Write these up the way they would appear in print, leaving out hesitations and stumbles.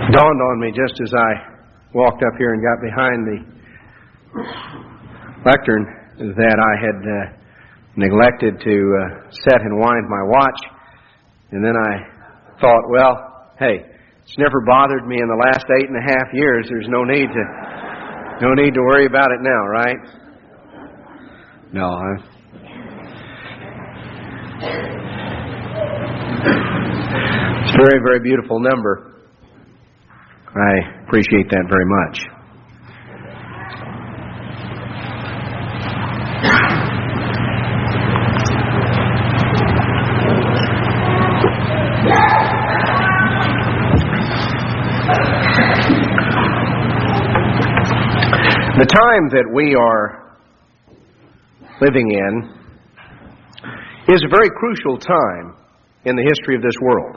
dawned on me just as I walked up here and got behind the lectern that I had neglected to set and wind my watch. And then I thought, well, hey, it's never bothered me in the last 8.5 years. There's no need to worry about it now, right? No, it's a very, very beautiful number. I appreciate that very much. The time that we are living in is a very crucial time in the history of this world.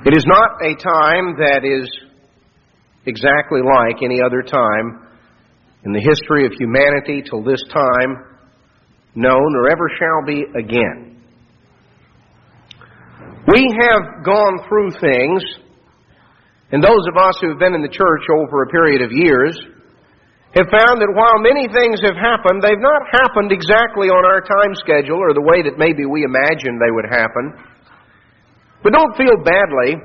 It is not a time that is exactly like any other time in the history of humanity till this time known or ever shall be again. We have gone through things, and those of us who have been in the church over a period of years have found that while many things have happened, they've not happened exactly on our time schedule or the way that maybe we imagined they would happen. But don't feel badly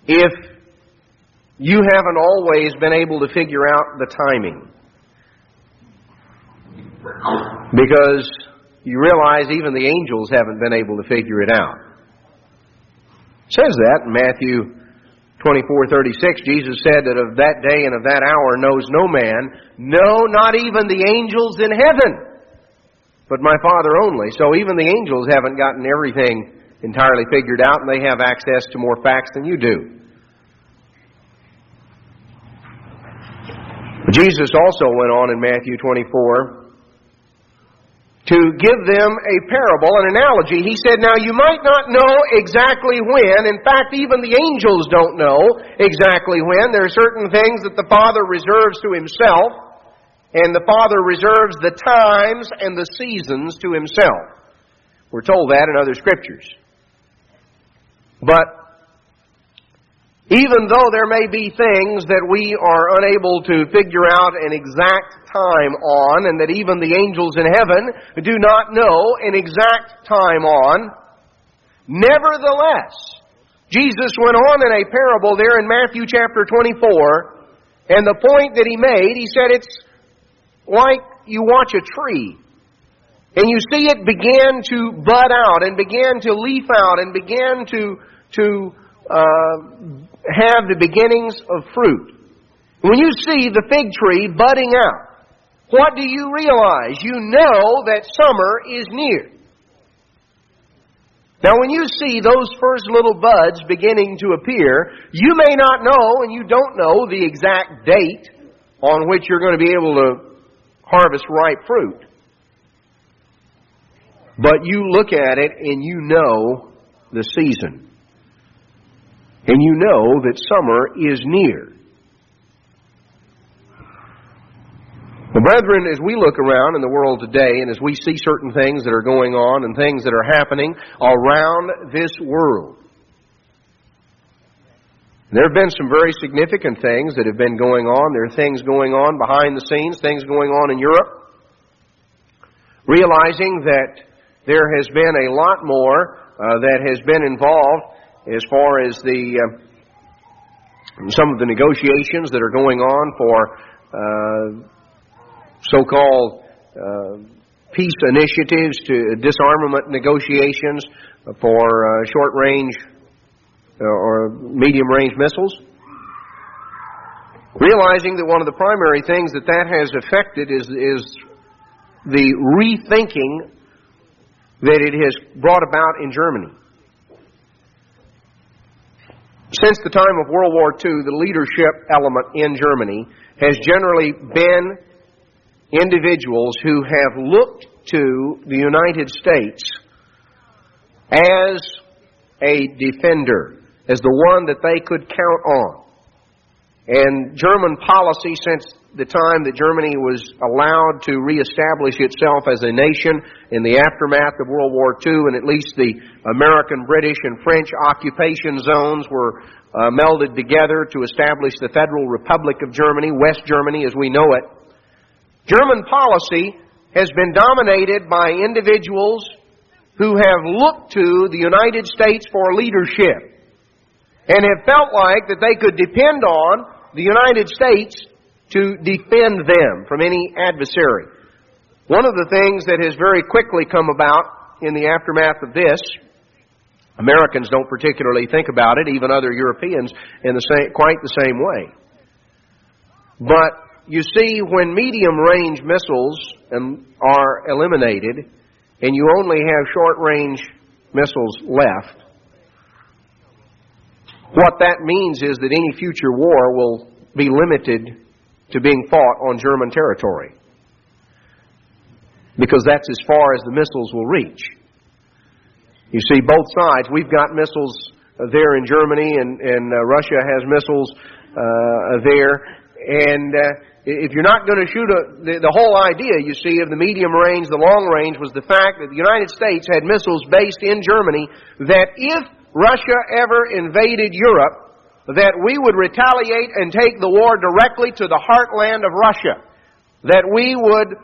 if you haven't always been able to figure out the timing. Because you realize even the angels haven't been able to figure it out. It says that in Matthew 24:36, Jesus said that of that day and of that hour knows no man, no, not even the angels in heaven, but my Father only. So even the angels haven't gotten everything entirely figured out, and they have access to more facts than you do. But Jesus also went on in Matthew 24 to give them a parable, an analogy. He said, now you might not know exactly when. In fact, even the angels don't know exactly when. There are certain things that the Father reserves to Himself, and the Father reserves the times and the seasons to Himself. We're told that in other Scriptures. But even though there may be things that we are unable to figure out an exact time on, and that even the angels in heaven do not know an exact time on, nevertheless, Jesus went on in a parable there in Matthew chapter 24, and the point that He made, He said it's like you watch a tree, and you see it begin to bud out, and begin to leaf out, and begin to have the beginnings of fruit. When you see the fig tree budding out, what do you realize? You know that summer is near. Now when you see those first little buds beginning to appear, you may not know, and you don't know the exact date on which you're going to be able to harvest ripe fruit. But you look at it and you know the season. And you know that summer is near. Well, brethren, as we look around in the world today, and as we see certain things that are going on and things that are happening around this world, there have been some very significant things that have been going on. There are things going on behind the scenes, things going on in Europe. Realizing that there has been a lot more that has been involved as far as some of the negotiations that are going on for so-called peace initiatives, to disarmament negotiations for short-range or medium-range missiles. Realizing that one of the primary things that has affected is the rethinking that it has brought about in Germany. Since the time of World War II, the leadership element in Germany has generally been individuals who have looked to the United States as a defender, as the one that they could count on. And German policy since the time that Germany was allowed to reestablish itself as a nation in the aftermath of World War II, and at least the American, British, and French occupation zones were melded together to establish the Federal Republic of Germany, West Germany as we know it. German policy has been dominated by individuals who have looked to the United States for leadership and have felt like that they could depend on the United States to defend them from any adversary. One of the things that has very quickly come about in the aftermath of this, Americans don't particularly think about it, even other Europeans in quite the same way. But you see, when medium-range missiles are eliminated and you only have short-range missiles left, what that means is that any future war will be limited to being fought on German territory, because that's as far as the missiles will reach. You see, both sides. We've got missiles there in Germany, and Russia has missiles there. And if you're not going to shoot the whole idea, you see, of the medium range, the long range, was the fact that the United States had missiles based in Germany, that if Russia ever invaded Europe, that we would retaliate and take the war directly to the heartland of Russia. That we would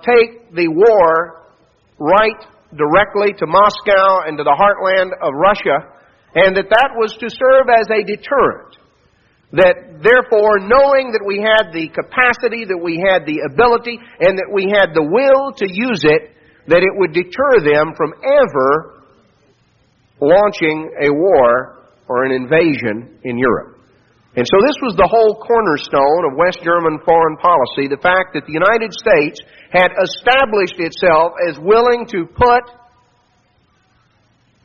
take the war right directly to Moscow and to the heartland of Russia, and that was to serve as a deterrent. That therefore, knowing that we had the capacity, that we had the ability, and that we had the will to use it, that it would deter them from ever launching a war or an invasion in Europe. And so this was the whole cornerstone of West German foreign policy, the fact that the United States had established itself as willing to put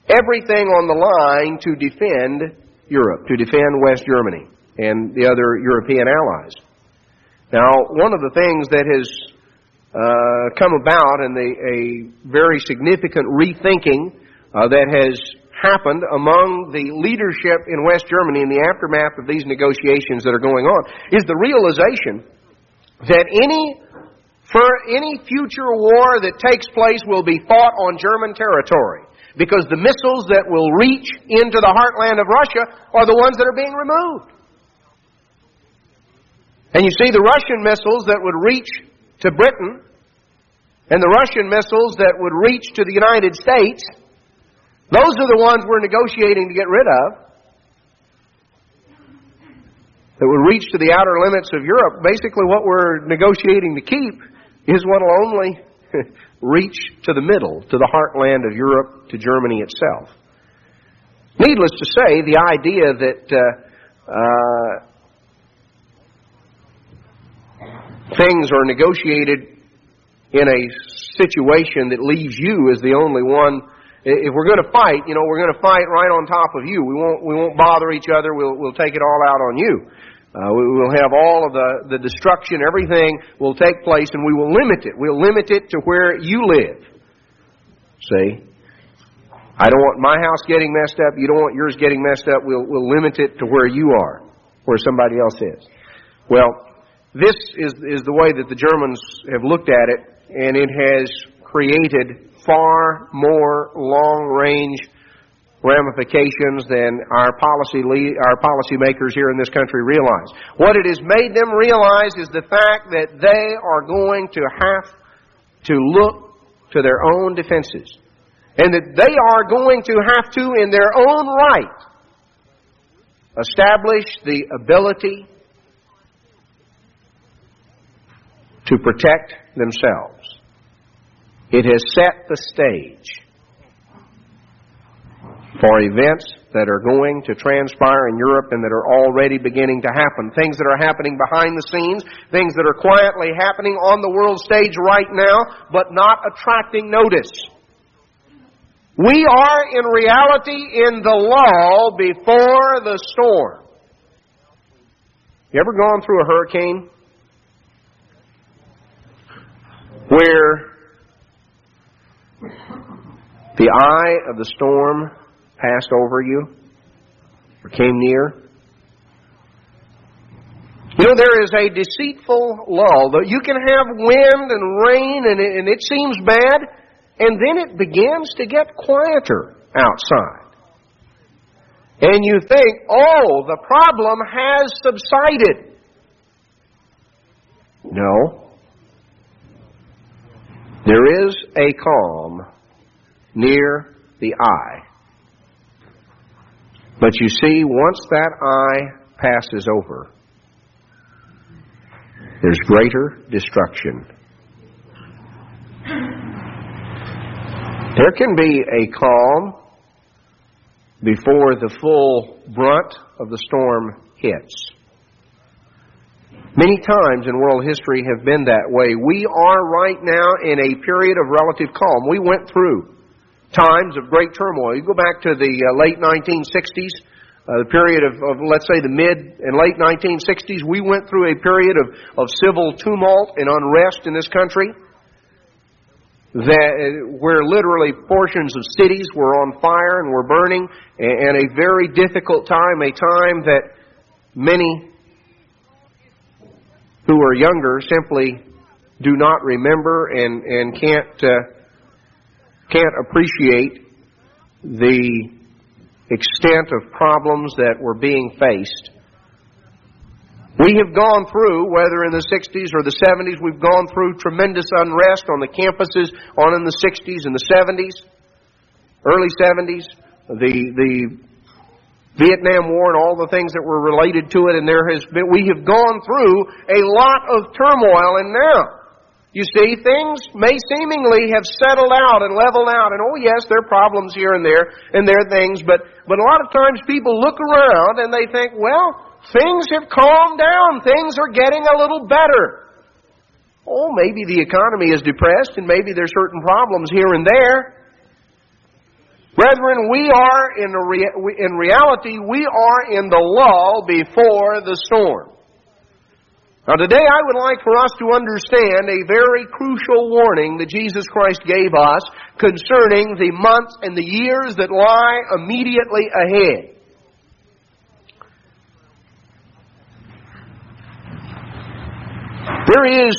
everything on the line to defend Europe, to defend West Germany and the other European allies. Now, one of the things that has come about and a very significant rethinking that has happened among the leadership in West Germany in the aftermath of these negotiations that are going on is the realization that any future war that takes place will be fought on German territory, because the missiles that will reach into the heartland of Russia are the ones that are being removed. And you see, the Russian missiles that would reach to Britain and the Russian missiles that would reach to the United States, those are the ones we're negotiating to get rid of. That would reach to the outer limits of Europe. Basically, what we're negotiating to keep is what will only reach to the middle, to the heartland of Europe, to Germany itself. Needless to say, the idea that things are negotiated in a situation that leaves you as the only one. If we're going to fight, we're going to fight right on top of you. We won't bother each other. We'll take it all out on you. We'll have all of the destruction. Everything will take place, and we will limit it. We'll limit it to where you live. See? I don't want my house getting messed up. You don't want yours getting messed up. We'll limit it to where you are, where somebody else is. Well, this is the way that the Germans have looked at it, and it has created far more long-range ramifications than our policymakers here in this country realize. What it has made them realize is the fact that they are going to have to look to their own defenses, and that they are going to have to, in their own right, establish the ability to protect themselves. It has set the stage for events that are going to transpire in Europe and that are already beginning to happen. Things that are happening behind the scenes, things that are quietly happening on the world stage right now, but not attracting notice. We are in reality in the lull before the storm. You ever gone through a hurricane where the eye of the storm passed over you or came near? You know, there is a deceitful lull. You can have wind and rain and it seems bad, and then it begins to get quieter outside. And you think, oh, the problem has subsided. No. There is a calm near the eye. But you see, once that eye passes over, there's greater destruction. There can be a calm before the full brunt of the storm hits. Many times in world history have been that way. We are right now in a period of relative calm. We went through times of great turmoil. You go back to the late 1960s, the period of, let's say, the mid and late 1960s, we went through a period of civil tumult and unrest in this country, where literally portions of cities were on fire and were burning, and a very difficult time, a time that many who are younger simply do not remember and can't appreciate the extent of problems that were being faced. We have gone through, whether in the 60s or the 70s, we've gone through tremendous unrest on the campuses on in the 60s and the 70s, early 70s, the Vietnam War and all the things that were related to it, and we have gone through a lot of turmoil, and now, you see, things may seemingly have settled out and leveled out, and oh yes, there are problems here and there are things, but a lot of times people look around and they think, well, things have calmed down, things are getting a little better. Oh, maybe the economy is depressed, and maybe there's certain problems here and there. Brethren, in reality, we are in the lull before the storm. Now today I would like for us to understand a very crucial warning that Jesus Christ gave us concerning the months and the years that lie immediately ahead. There is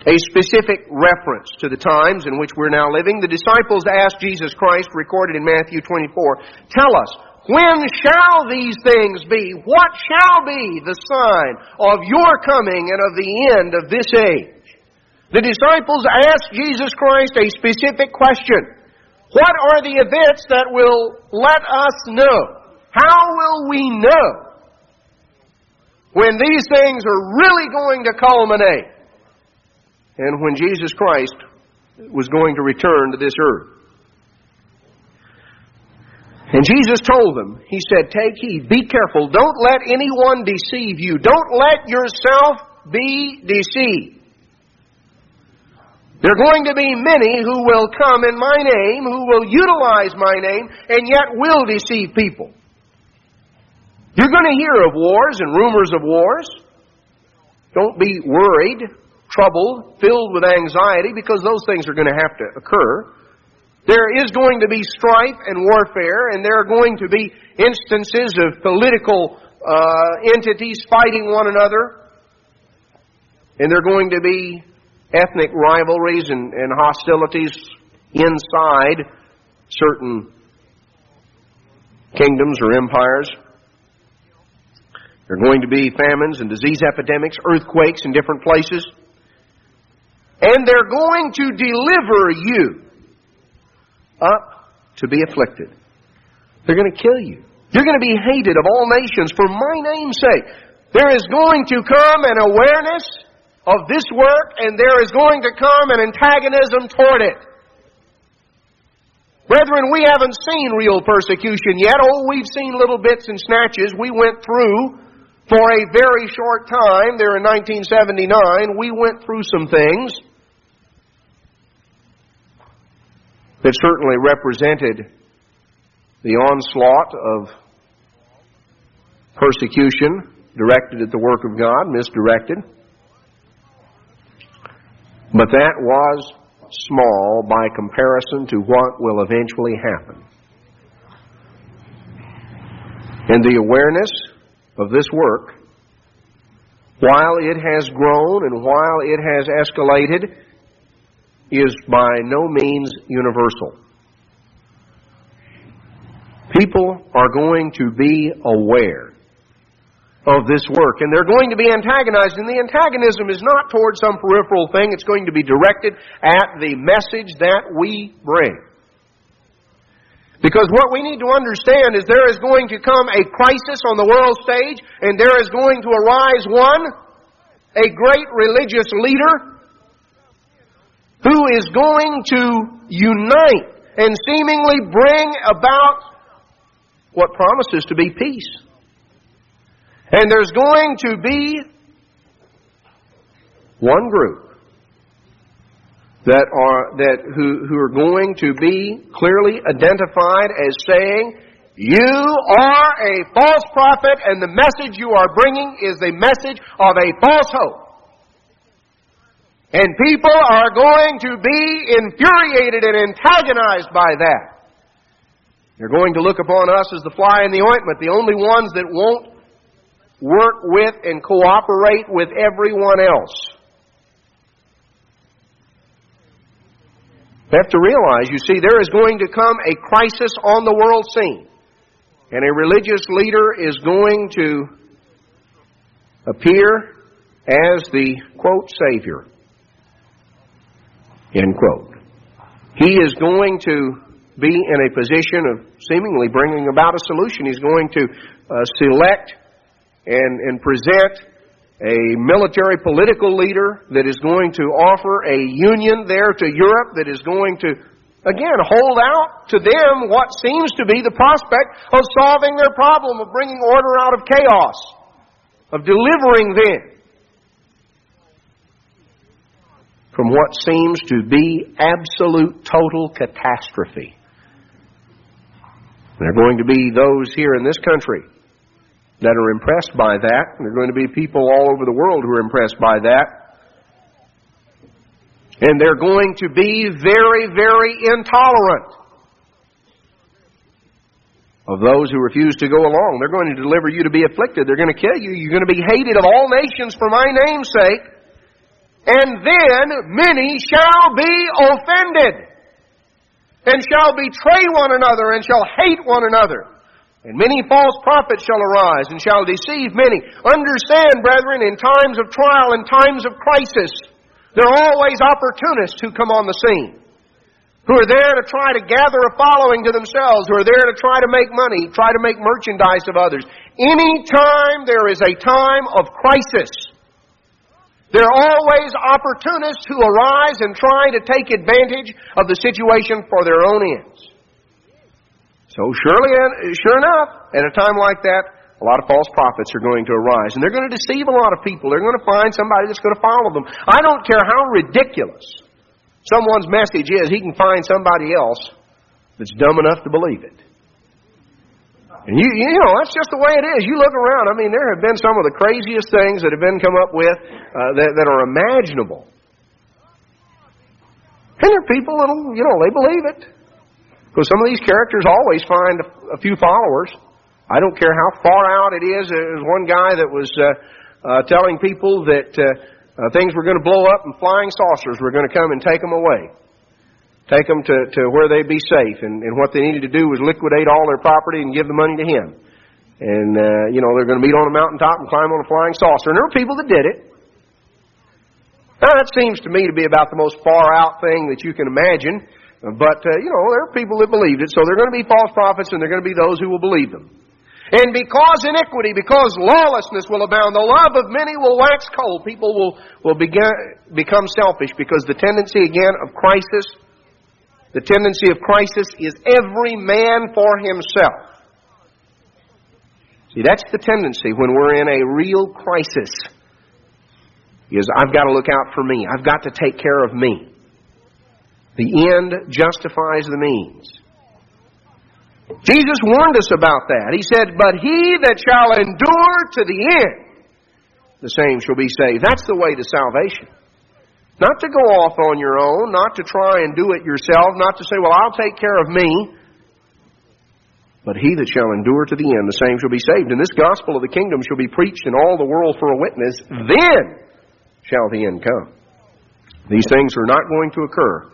a specific reference to the times in which we're now living. The disciples asked Jesus Christ, recorded in Matthew 24, "Tell us, when shall these things be? What shall be the sign of your coming and of the end of this age?" The disciples asked Jesus Christ a specific question. What are the events that will let us know? How will we know when these things are really going to culminate? And when Jesus Christ was going to return to this earth. And Jesus told them, He said, "Take heed, be careful, don't let anyone deceive you. Don't let yourself be deceived. There are going to be many who will come in my name, who will utilize my name, and yet will deceive people. You're going to hear of wars and rumors of wars. Don't be worried, troubled, filled with anxiety, because those things are going to have to occur. There is going to be strife and warfare, and there are going to be instances of political entities fighting one another. And there are going to be ethnic rivalries and hostilities inside certain kingdoms or empires. There are going to be famines and disease epidemics, earthquakes in different places. And they're going to deliver you up to be afflicted. They're going to kill you. You're going to be hated of all nations for my name's sake. There is going to come an awareness of this work, and there is going to come an antagonism toward it. Brethren, we haven't seen real persecution yet. Oh, we've seen little bits and snatches. We went through, for a very short time, there in 1979, we went through some things that certainly represented the onslaught of persecution directed at the work of God, misdirected. But that was small by comparison to what will eventually happen. And the awareness of this work while it has grown and while it has escalated, is by no means universal. People are going to be aware of this work, and they're going to be antagonized, and the antagonism is not towards some peripheral thing. It's going to be directed at the message that we bring. Because what we need to understand is there is going to come a crisis on the world stage, and there is going to arise a great religious leader who is going to unite and seemingly bring about what promises to be peace. And there's going to be one group who are going to be clearly identified as saying, "You are a false prophet, and the message you are bringing is the message of a false hope." And people are going to be infuriated and antagonized by that. They're going to look upon us as the fly in the ointment, the only ones that won't work with and cooperate with everyone else. You have to realize, you see, there is going to come a crisis on the world scene. And a religious leader is going to appear as the, quote, Savior, end quote. He is going to be in a position of seemingly bringing about a solution. He's going to select and present a military political leader that is going to offer a union there to Europe that is going to, again, hold out to them what seems to be the prospect of solving their problem, of bringing order out of chaos, of delivering them from what seems to be absolute, total catastrophe. There are going to be those here in this country that are impressed by that. There are going to be people all over the world who are impressed by that. And they're going to be very, very intolerant of those who refuse to go along. They're going to deliver you to be afflicted. They're going to kill you. You're going to be hated of all nations for my name's sake. And then many shall be offended, and shall betray one another, and shall hate one another. And many false prophets shall arise, and shall deceive many. Understand, brethren, in times of trial, in times of crisis, there are always opportunists who come on the scene, who are there to try to gather a following to themselves, who are there to try to make money, try to make merchandise of others. Anytime there is a time of crisis, there are always opportunists who arise and try to take advantage of the situation for their own ends. So sure enough, at a time like that, a lot of false prophets are going to arise. And they're going to deceive a lot of people. They're going to find somebody that's going to follow them. I don't care how ridiculous someone's message is, he can find somebody else that's dumb enough to believe it. And you know, that's just the way it is. You look around, I mean, there have been some of the craziest things that have been come up with that are imaginable. And there are people that, they believe it. Because some of these characters always find a few followers. I don't care how far out it is. There was one guy that was telling people that things were going to blow up and flying saucers were going to come and take them away. Take them to where they'd be safe. And what they needed to do was liquidate all their property and give the money to him. And, they're going to meet on a mountaintop and climb on a flying saucer. And there were people that did it. Now, that seems to me to be about the most far-out thing that you can imagine. But, there are people that believed it. So there are going to be false prophets, and there are going to be those who will believe them. And because iniquity, because lawlessness will abound, the love of many will wax cold. People will become selfish because the tendency, again, of crisis, the tendency of crisis is every man for himself. See, that's the tendency when we're in a real crisis, is I've got to look out for me. I've got to take care of me. The end justifies the means. Jesus warned us about that. He said, "But he that shall endure to the end, the same shall be saved." That's the way to salvation. Not to go off on your own, not to try and do it yourself, not to say, "Well, I'll take care of me." But he that shall endure to the end, the same shall be saved. And this gospel of the kingdom shall be preached in all the world for a witness. Then shall the end come. These things are not going to occur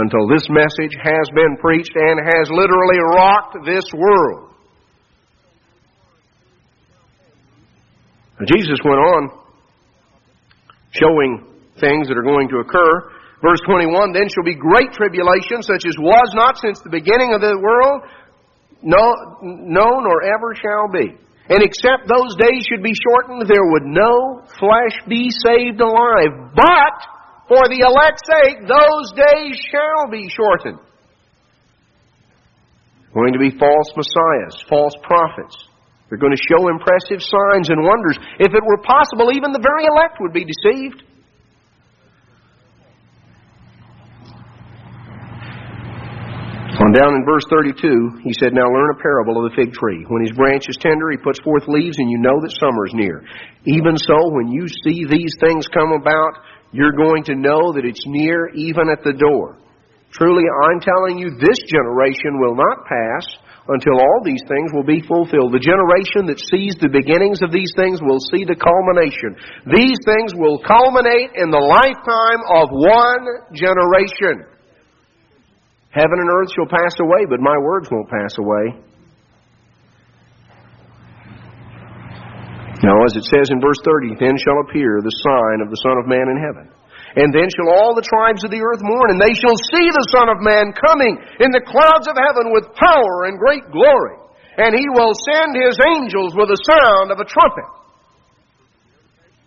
until this message has been preached and has literally rocked this world. Now, Jesus went on showing things that are going to occur. Verse 21, then shall be great tribulation, such as was not since the beginning of the world, no, nor ever shall be. And except those days should be shortened, there would no flesh be saved alive. But for the elect's sake, those days shall be shortened. Going to be false messiahs, false prophets. They're going to show impressive signs and wonders. If it were possible, even the very elect would be deceived. On down in verse 32, he said, now learn a parable of the fig tree. When his branch is tender, he puts forth leaves, and you know that summer is near. Even so, when you see these things come about, you're going to know that it's near, even at the door. Truly, I'm telling you, this generation will not pass until all these things will be fulfilled. The generation that sees the beginnings of these things will see the culmination. These things will culminate in the lifetime of one generation. Heaven and earth shall pass away, but my words won't pass away. Now, as it says in verse 30, then shall appear the sign of the Son of Man in heaven. And then shall all the tribes of the earth mourn, and they shall see the Son of Man coming in the clouds of heaven with power and great glory. And he will send his angels with the sound of a trumpet.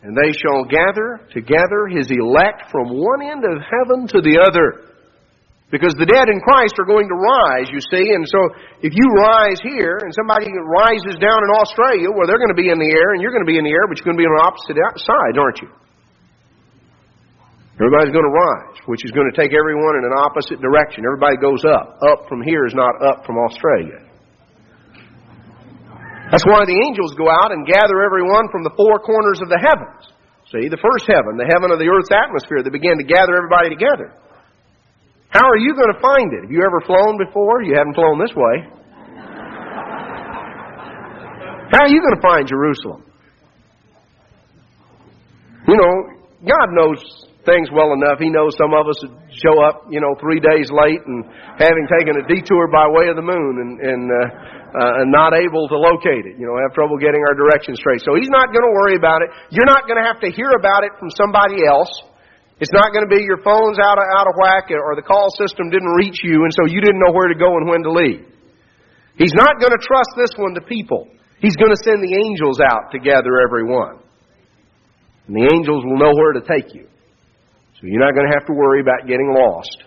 And they shall gather together his elect from one end of heaven to the other. Because the dead in Christ are going to rise, you see. And so if you rise here and somebody rises down in Australia, well, they're going to be in the air and you're going to be in the air, but you're going to be on the opposite side, aren't you? Everybody's going to rise, which is going to take everyone in an opposite direction. Everybody goes up. Up from here is not up from Australia. That's why the angels go out and gather everyone from the four corners of the heavens. See, the first heaven, the heaven of the earth's atmosphere, they began to gather everybody together. How are you going to find it? Have you ever flown before? You haven't flown this way. How are you going to find Jerusalem? You know, God knows things well enough. He knows some of us would show up, 3 days late and having taken a detour by way of the moon and not able to locate it. Have trouble getting our directions straight. So He's not going to worry about it. You're not going to have to hear about it from somebody else. It's not going to be your phone's out of whack or the call system didn't reach you and so you didn't know where to go and when to leave. He's not going to trust this one to people. He's going to send the angels out to gather everyone. And the angels will know where to take you. So you're not going to have to worry about getting lost.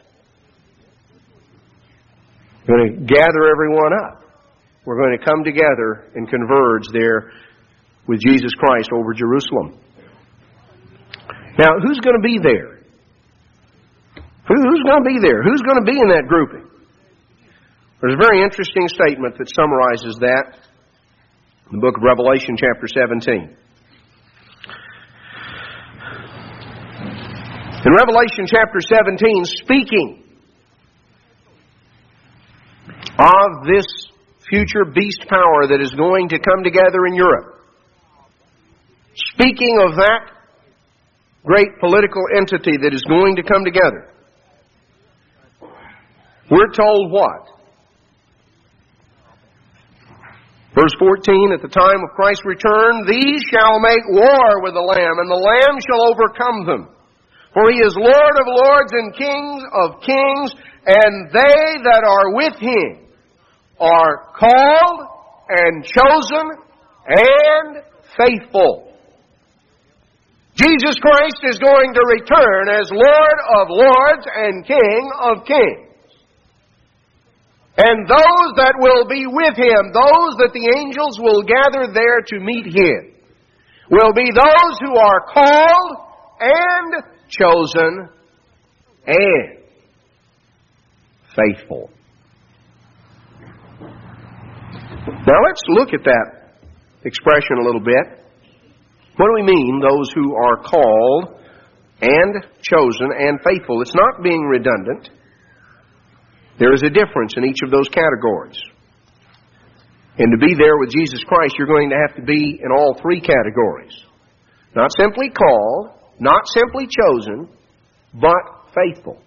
We're going to gather everyone up. We're going to come together and converge there with Jesus Christ over Jerusalem. Now, who's going to be there? Who's going to be there? Who's going to be in that grouping? There's a very interesting statement that summarizes that in the book of Revelation, chapter 17. In Revelation chapter 17, speaking of this future beast power that is going to come together in Europe, speaking of that great political entity that is going to come together, we're told what? Verse 14, at the time of Christ's return, these shall make war with the Lamb, and the Lamb shall overcome them. For He is Lord of lords and King of kings, and they that are with Him are called and chosen and faithful. Jesus Christ is going to return as Lord of lords and King of kings. And those that will be with Him, those that the angels will gather there to meet Him, will be those who are called and chosen and faithful. Now let's look at that expression a little bit. What do we mean, those who are called and chosen and faithful? It's not being redundant. There is a difference in each of those categories. And to be there with Jesus Christ, you're going to have to be in all three categories. Not simply called, not simply chosen, but faithful.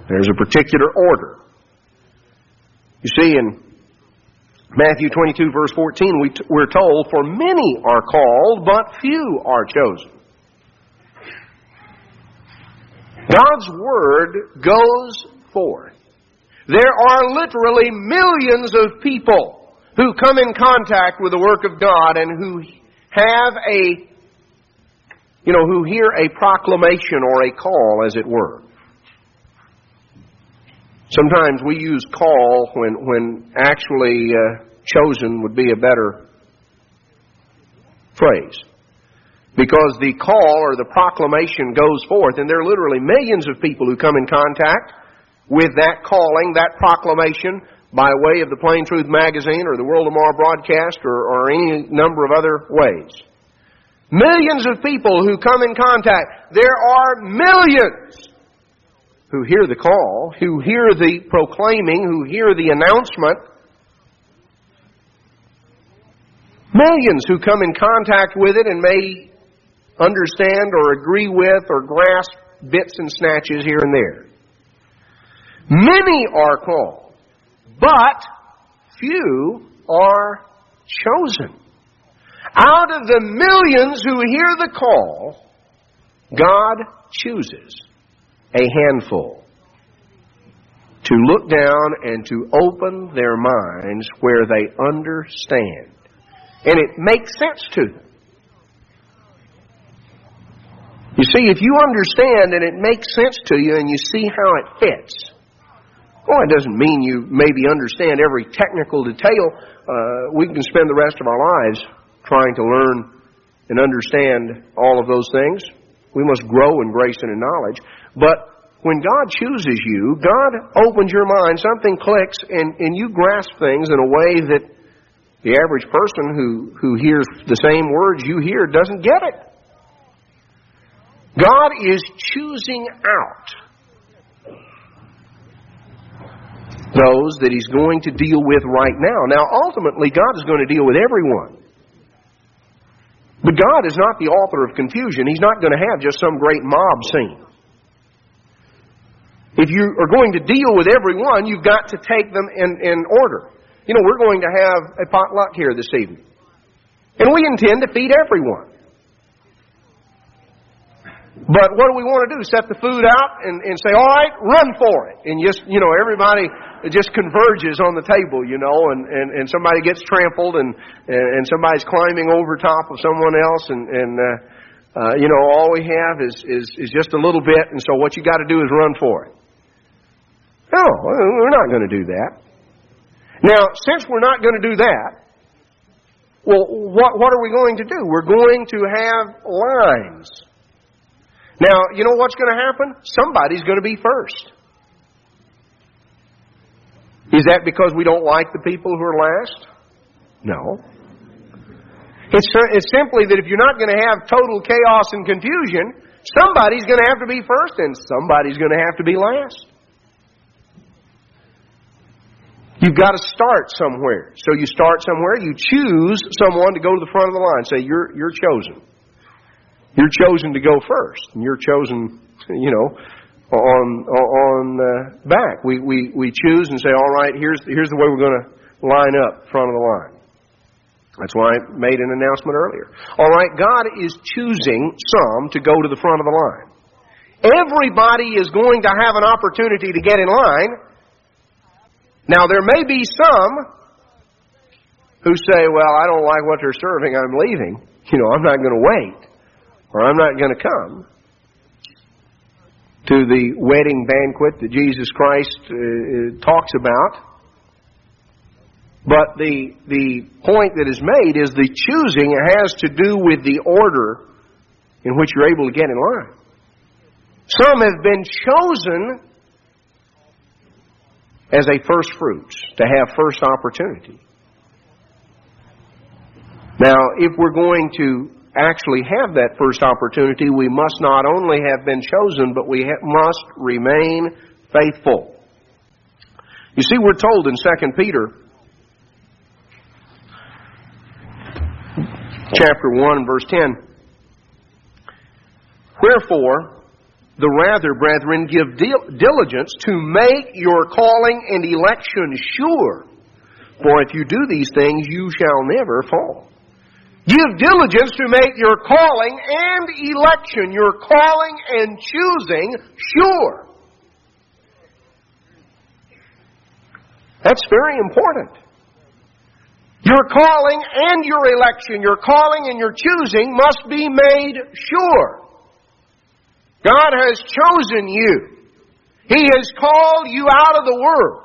There's a particular order. You see, in Matthew 22, verse 14, we're told, "For many are called, but few are chosen." God's Word goes forth. There are literally millions of people who come in contact with the work of God and who have who hear a proclamation or a call, as it were. Sometimes we use call when actually chosen would be a better phrase. Because the call or the proclamation goes forth, and there are literally millions of people who come in contact with that calling, that proclamation, by way of the Plain Truth magazine or the World Tomorrow broadcast or any number of other ways. Millions of people who come in contact. There are millions who hear the call, who hear the proclaiming, who hear the announcement. Millions who come in contact with it and may understand or agree with or grasp bits and snatches here and there. Many are called, but few are chosen. Out of the millions who hear the call, God chooses a handful to look down and to open their minds where they understand. And it makes sense to them. You see, if you understand and it makes sense to you and you see how it fits, well, it doesn't mean you maybe understand every technical detail. We can spend the rest of our lives trying to learn and understand all of those things. We must grow in grace and in knowledge. But when God chooses you, God opens your mind, something clicks, and you grasp things in a way that the average person who hears the same words you hear doesn't get it. God is choosing out those that He's going to deal with right now. Now, ultimately, God is going to deal with everyone. But God is not the author of confusion. He's not going to have just some great mob scene. If you are going to deal with everyone, you've got to take them in order. You know, we're going to have a potluck here this evening. And we intend to feed everyone. But what do we want to do? Set the food out and say, all right, run for it. And just, everybody just converges on the table, and somebody gets trampled and somebody's climbing over top of someone else and all we have is just a little bit, and so what you got to do is run for it. No, we're not going to do that. Now, since we're not going to do that, well, what are we going to do? We're going to have lines. Now, you know what's going to happen? Somebody's going to be first. Is that because we don't like the people who are last? No. It's simply that if you're not going to have total chaos and confusion, somebody's going to have to be first and somebody's going to have to be last. You've got to start somewhere. So you start somewhere, you choose someone to go to the front of the line. Say, you're chosen. You're chosen to go first. And you're chosen, on back. We choose and say, all right, here's the way we're going to line up front of the line. That's why I made an announcement earlier. All right, God is choosing some to go to the front of the line. Everybody is going to have an opportunity to get in line. Now, there may be some who say, well, I don't like what they're serving, I'm leaving. I'm not going to wait. Or I'm not going to come to the wedding banquet that Jesus Christ talks about. But the point that is made is the choosing has to do with the order in which you're able to get in line. Some have been chosen as a first fruits, to have first opportunity. Now, if we're going to actually have that first opportunity, we must not only have been chosen, but we must remain faithful. You see, we're told in 2 Peter chapter 1, verse 10. Wherefore, the rather, brethren, give diligence to make your calling and election sure. For if you do these things, you shall never fall. Give diligence to make your calling and election, your calling and choosing, sure. That's very important. Your calling and your election, your calling and your choosing must be made sure. God has chosen you. He has called you out of the world.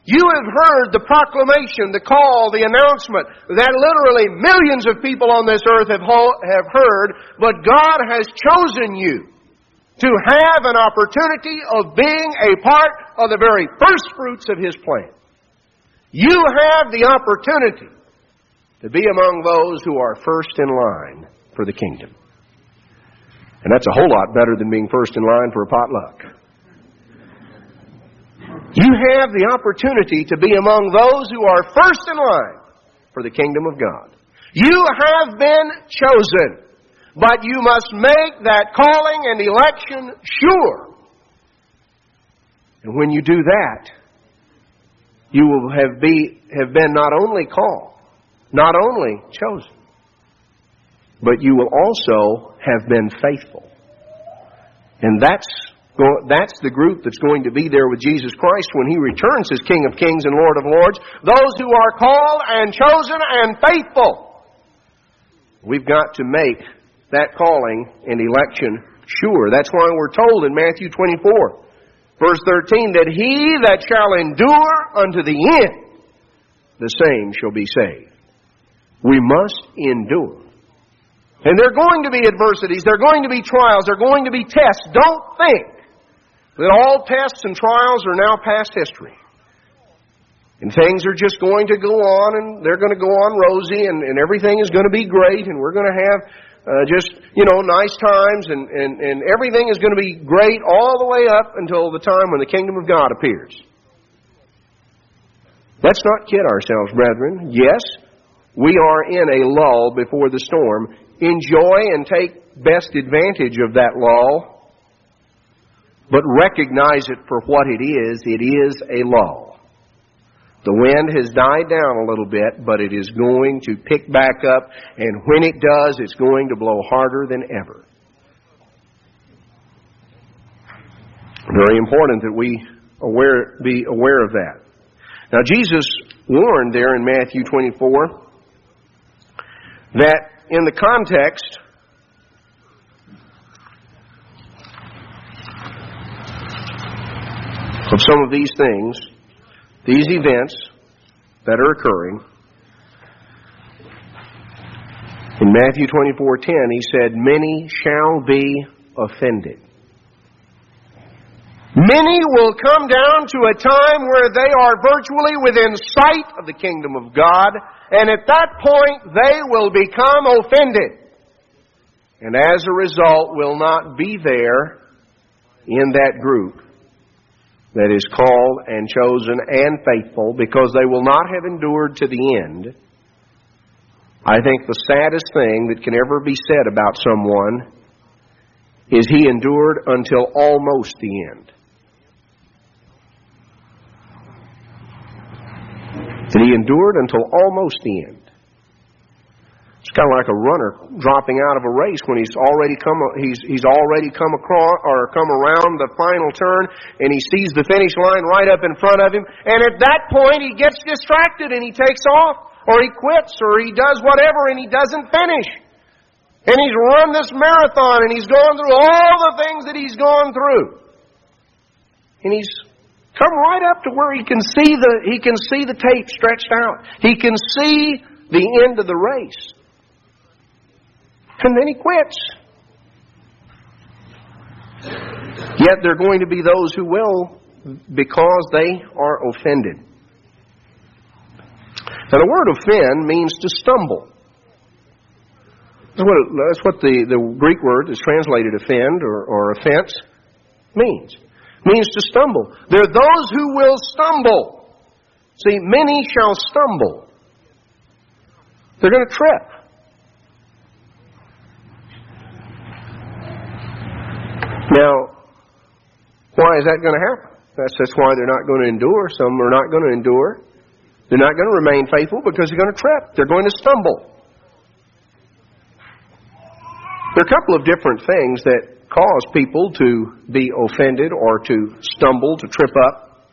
You have heard the proclamation, the call, the announcement that literally millions of people on this earth have heard, but God has chosen you to have an opportunity of being a part of the very first fruits of His plan. You have the opportunity to be among those who are first in line for the kingdom. And that's a whole lot better than being first in line for a potluck. You have the opportunity to be among those who are first in line for the kingdom of God. You have been chosen, but you must make that calling and election sure. And when you do that, you will have been not only called, not only chosen, but you will also have been faithful. And that's the group that's going to be there with Jesus Christ when He returns as King of Kings and Lord of Lords. Those who are called and chosen and faithful. We've got to make that calling and election sure. That's why we're told in Matthew 24, verse 13, that he that shall endure unto the end, the same shall be saved. We must endure. And there are going to be adversities, there are going to be trials, there are going to be tests. Don't think that all tests and trials are now past history. And things are just going to go on, and they're going to go on rosy, and everything is going to be great, and we're going to have nice times, and everything is going to be great all the way up until the time when the kingdom of God appears. Let's not kid ourselves, brethren. Yes, we are in a lull before the storm. Enjoy and take best advantage of that lull, but recognize it for what it is. It is a lull. The wind has died down a little bit, but it is going to pick back up, and when it does, it's going to blow harder than ever. Very important that we be aware of that. Now, Jesus warned there in Matthew 24 that in the context of some of these things, these events that are occurring, in Matthew 24:10, He said, many shall be offended. Many will come down to a time where they are virtually within sight of the kingdom of God, and at that point they will become offended. And as a result, will not be there in that group that is called and chosen and faithful, because they will not have endured to the end. I think the saddest thing that can ever be said about someone is he endured until almost the end. That he endured until almost the end. It's kind of like a runner dropping out of a race when he's already come across or come around the final turn, and he sees the finish line right up in front of him, and at that point he gets distracted and he takes off, or he quits, or he does whatever, and he doesn't finish. And he's run this marathon, and he's gone through all the things that he's gone through, and he's come right up to where he can see the tape stretched out. He can see the end of the race. And then he quits. Yet there are going to be those who will, because they are offended. Now the word offend means to stumble. That's what the Greek word is translated offend or offense means. It means to stumble. There are those who will stumble. See, many shall stumble. They're going to trip. Now, why is that going to happen? That's why they're not going to endure. Some are not going to endure. They're not going to remain faithful because they're going to trip. They're going to stumble. There are a couple of different things that cause people to be offended or to stumble, to trip up.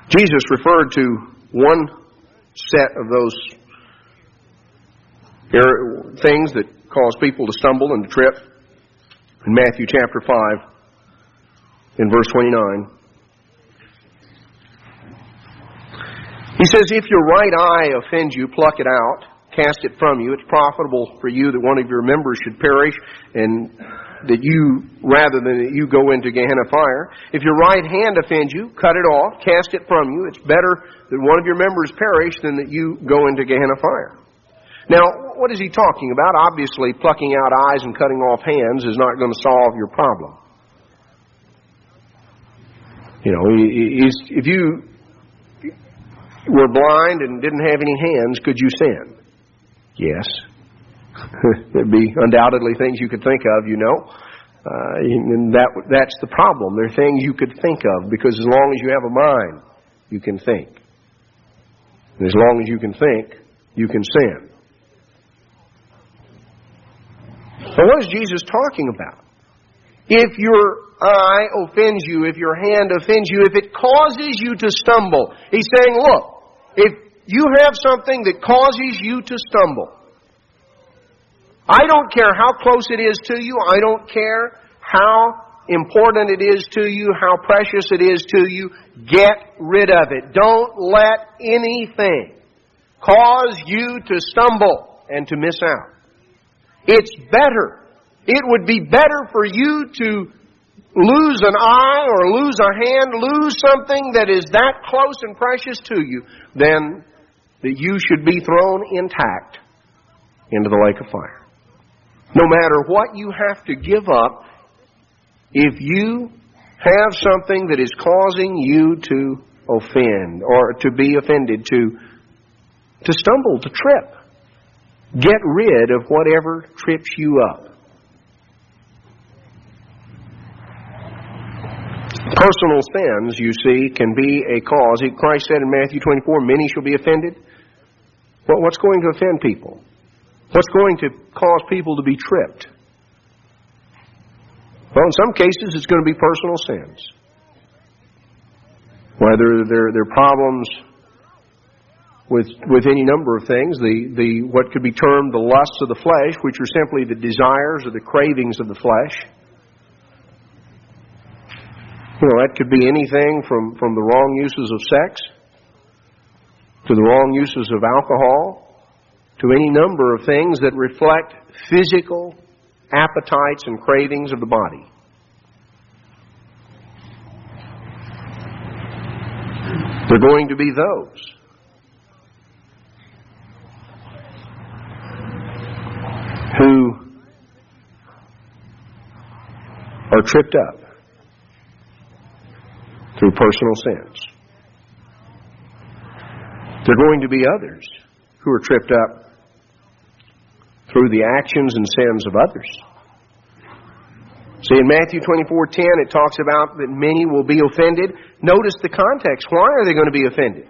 Jesus referred to one set of those things that cause people to stumble and to trip in Matthew chapter 5 in verse 29. He says, "If your right eye offends you, pluck it out, cast it from you. It's profitable for you that one of your members should perish, and that you, rather than that you go into Gehenna fire. If your right hand offends you, cut it off, cast it from you. It's better that one of your members perish than that you go into Gehenna fire." Now, what is he talking about? Obviously, plucking out eyes and cutting off hands is not going to solve your problem. You know, if you were blind and didn't have any hands, could you sin? Yes. There'd be undoubtedly things you could think of, you know. And that's the problem. There are things you could think of, because as long as you have a mind, you can think. And as long as you can think, you can sin. So what is Jesus talking about? If your eye offends you, if your hand offends you, if it causes you to stumble, he's saying, look, if you have something that causes you to stumble, I don't care how close it is to you, I don't care how important it is to you, how precious it is to you, get rid of it. Don't let anything cause you to stumble and to miss out. It's better. It would be better for you to lose an eye or lose a hand, lose something that is that close and precious to you, than that you should be thrown intact into the lake of fire. No matter what you have to give up, if you have something that is causing you to offend or to be offended, to stumble, to trip, get rid of whatever trips you up. Personal sins, you see, can be a cause. Christ said in Matthew 24, many shall be offended. Well, what's going to offend people? What's going to cause people to be tripped? Well, in some cases, it's going to be personal sins. Whether they're problems with any number of things, the what could be termed the lusts of the flesh, which are simply the desires or the cravings of the flesh. You know, that could be anything from the wrong uses of sex to the wrong uses of alcohol to any number of things that reflect physical appetites and cravings of the body. There are going to be those who are tripped up through personal sins. There are going to be others who are tripped up through the actions and sins of others. See, in Matthew 24:10, it talks about that many will be offended. Notice the context. Why are they going to be offended?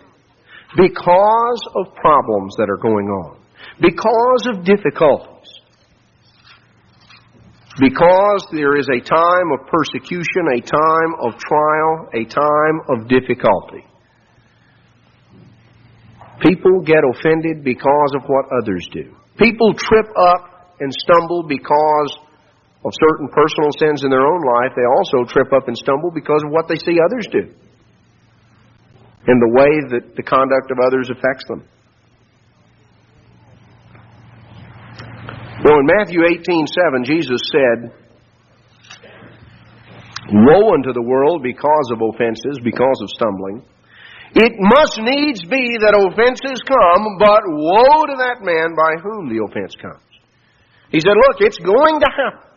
Because of problems that are going on. Because of difficulties. Because there is a time of persecution, a time of trial, a time of difficulty. People get offended because of what others do. People trip up and stumble because of certain personal sins in their own life. They also trip up and stumble because of what they see others do and the way that the conduct of others affects them. Well, in Matthew 18:7, Jesus said, "Woe unto the world because of offenses, because of stumbling. It must needs be that offenses come, but woe to that man by whom the offense comes." He said, look, it's going to happen.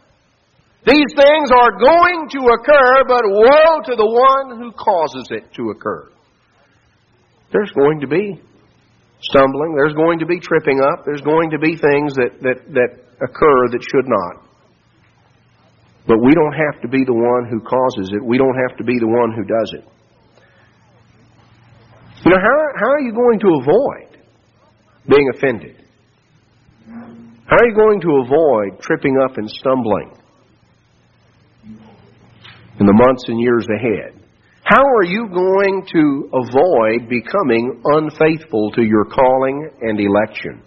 These things are going to occur, but woe to the one who causes it to occur. There's going to be stumbling. There's going to be tripping up. There's going to be things that occur that should not. But we don't have to be the one who causes it. We don't have to be the one who does it. You know, how are you going to avoid being offended? How are you going to avoid tripping up and stumbling in the months and years ahead? How are you going to avoid becoming unfaithful to your calling and election?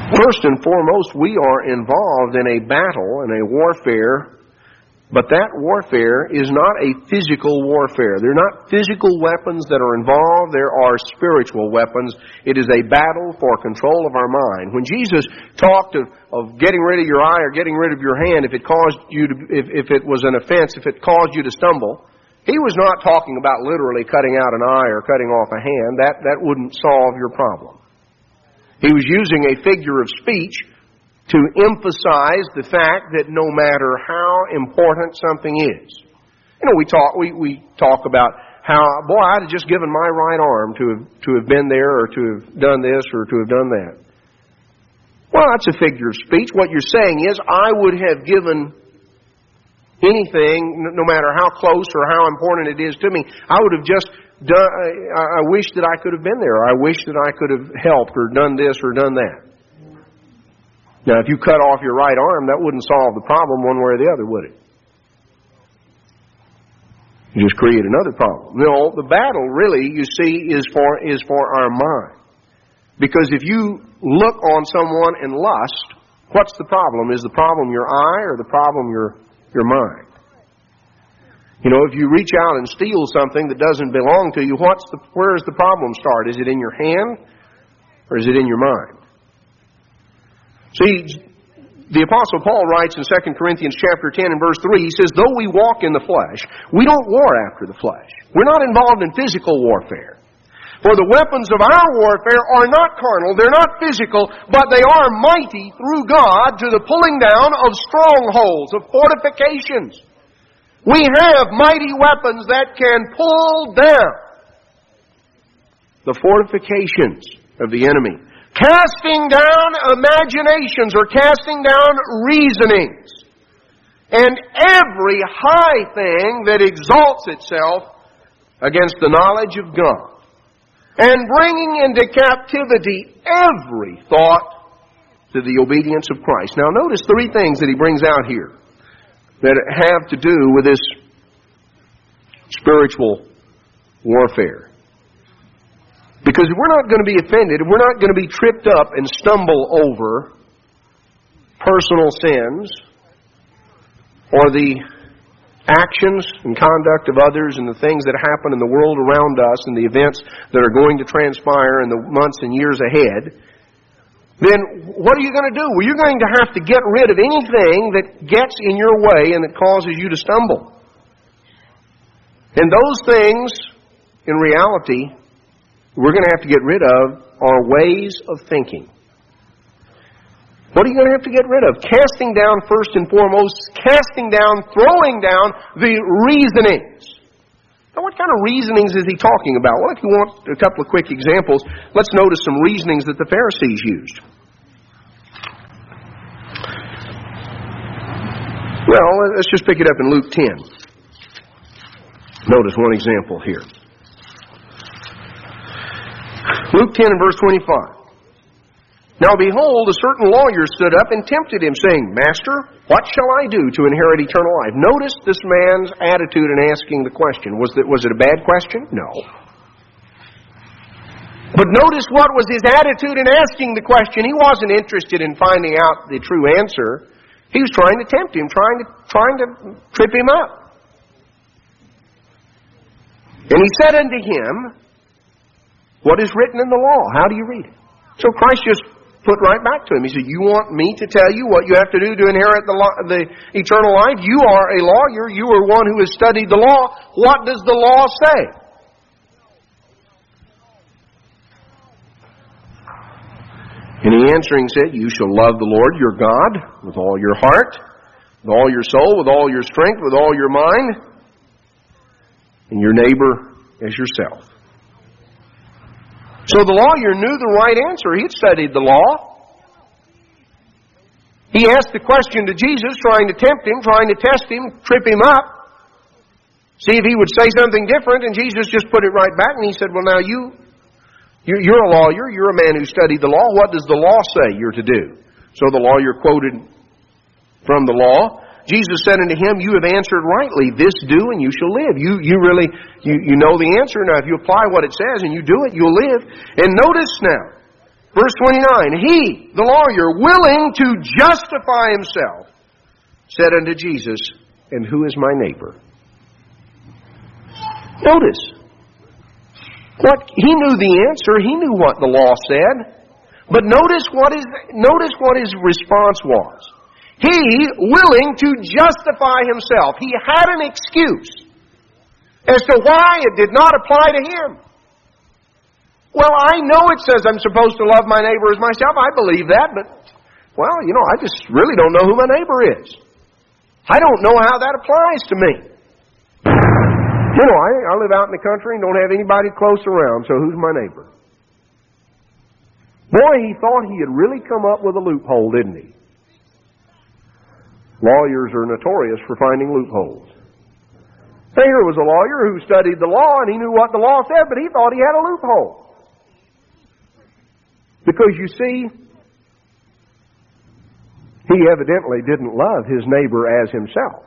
First and foremost, we are involved in a battle and a warfare, but that warfare is not a physical warfare. They're not physical weapons that are involved. There are spiritual weapons. It is a battle for control of our mind. When Jesus talked of getting rid of your eye or getting rid of your hand, if it caused you to, if it was an offense, if it caused you to stumble, He was not talking about literally cutting out an eye or cutting off a hand. That wouldn't solve your problem. He was using a figure of speech to emphasize the fact that no matter how important something is. You know, we talk about how, boy, I'd have just given my right arm to have been there or to have done this or to have done that. Well, that's a figure of speech. What you're saying is, I would have given anything, no matter how close or how important it is to me. I would have just done, I wish that I could have been there. I wish that I could have helped or done this or done that. Now, if you cut off your right arm, that wouldn't solve the problem one way or the other, would it? You just create another problem. No, the battle really, you see, is for our mind. Because if you look on someone in lust, what's the problem? Is the problem your eye or the problem your mind? You know, if you reach out and steal something that doesn't belong to you, where does the problem start? Is it in your hand or is it in your mind? See, the Apostle Paul writes in 2 Corinthians chapter 10 and verse 3, he says, though we walk in the flesh, we don't war after the flesh. We're not involved in physical warfare. For the weapons of our warfare are not carnal, they're not physical, but they are mighty through God to the pulling down of strongholds, of fortifications. We have mighty weapons that can pull down the fortifications of the enemy. Casting down imaginations or casting down reasonings and every high thing that exalts itself against the knowledge of God, and bringing into captivity every thought to the obedience of Christ. Now notice three things that he brings out here that have to do with this spiritual warfare. Because we're not going to be offended, we're not going to be tripped up and stumble over personal sins or the actions and conduct of others and the things that happen in the world around us and the events that are going to transpire in the months and years ahead. Then what are you going to do? Well, you're going to have to get rid of anything that gets in your way and that causes you to stumble. And those things, in reality, we're going to have to get rid of are ways of thinking. What are you going to have to get rid of? Casting down, first and foremost, throwing down the reasonings. Now, what kind of reasonings is he talking about? Well, if you want a couple of quick examples, let's notice some reasonings that the Pharisees used. Well, let's just pick it up in Luke 10. Notice one example here. Luke 10 and verse 25. Now behold, a certain lawyer stood up and tempted him, saying, Master, what shall I do to inherit eternal life? Notice this man's attitude in asking the question. Was it a bad question? No. But notice what was his attitude in asking the question. He wasn't interested in finding out the true answer. He was trying to tempt him, trying to trip him up. And he said unto him, what is written in the law? How do you read it? So Christ just put right back to him. He said, you want me to tell you what you have to do to inherit the eternal life? You are a lawyer. You are one who has studied the law. What does the law say? And he answering said, you shall love the Lord your God with all your heart, with all your soul, with all your strength, with all your mind, and your neighbor as yourself. So the lawyer knew the right answer. He had studied the law. He asked the question to Jesus, trying to tempt Him, trying to test Him, trip Him up, see if He would say something different, and Jesus just put it right back, and He said, well, now you're a lawyer, you're a man who studied the law. What does the law say you're to do? So the lawyer quoted from the law. Jesus said unto him, you have answered rightly. This do, and you shall live. You know the answer. Now, if you apply what it says and you do it, you'll live. And notice now, verse 29, he, the lawyer, willing to justify himself, said unto Jesus, and who is my neighbor? Notice. He knew the answer. He knew what the law said. But notice what his response was. He, willing to justify himself. He had an excuse as to why it did not apply to him. Well, I know it says I'm supposed to love my neighbor as myself. I believe that, but, well, I just really don't know who my neighbor is. I don't know how that applies to me. I live out in the country and don't have anybody close around, so who's my neighbor? Boy, he thought he had really come up with a loophole, didn't he? Lawyers are notorious for finding loopholes. Here was a lawyer who studied the law and he knew what the law said, but he thought he had a loophole. Because you see, he evidently didn't love his neighbor as himself.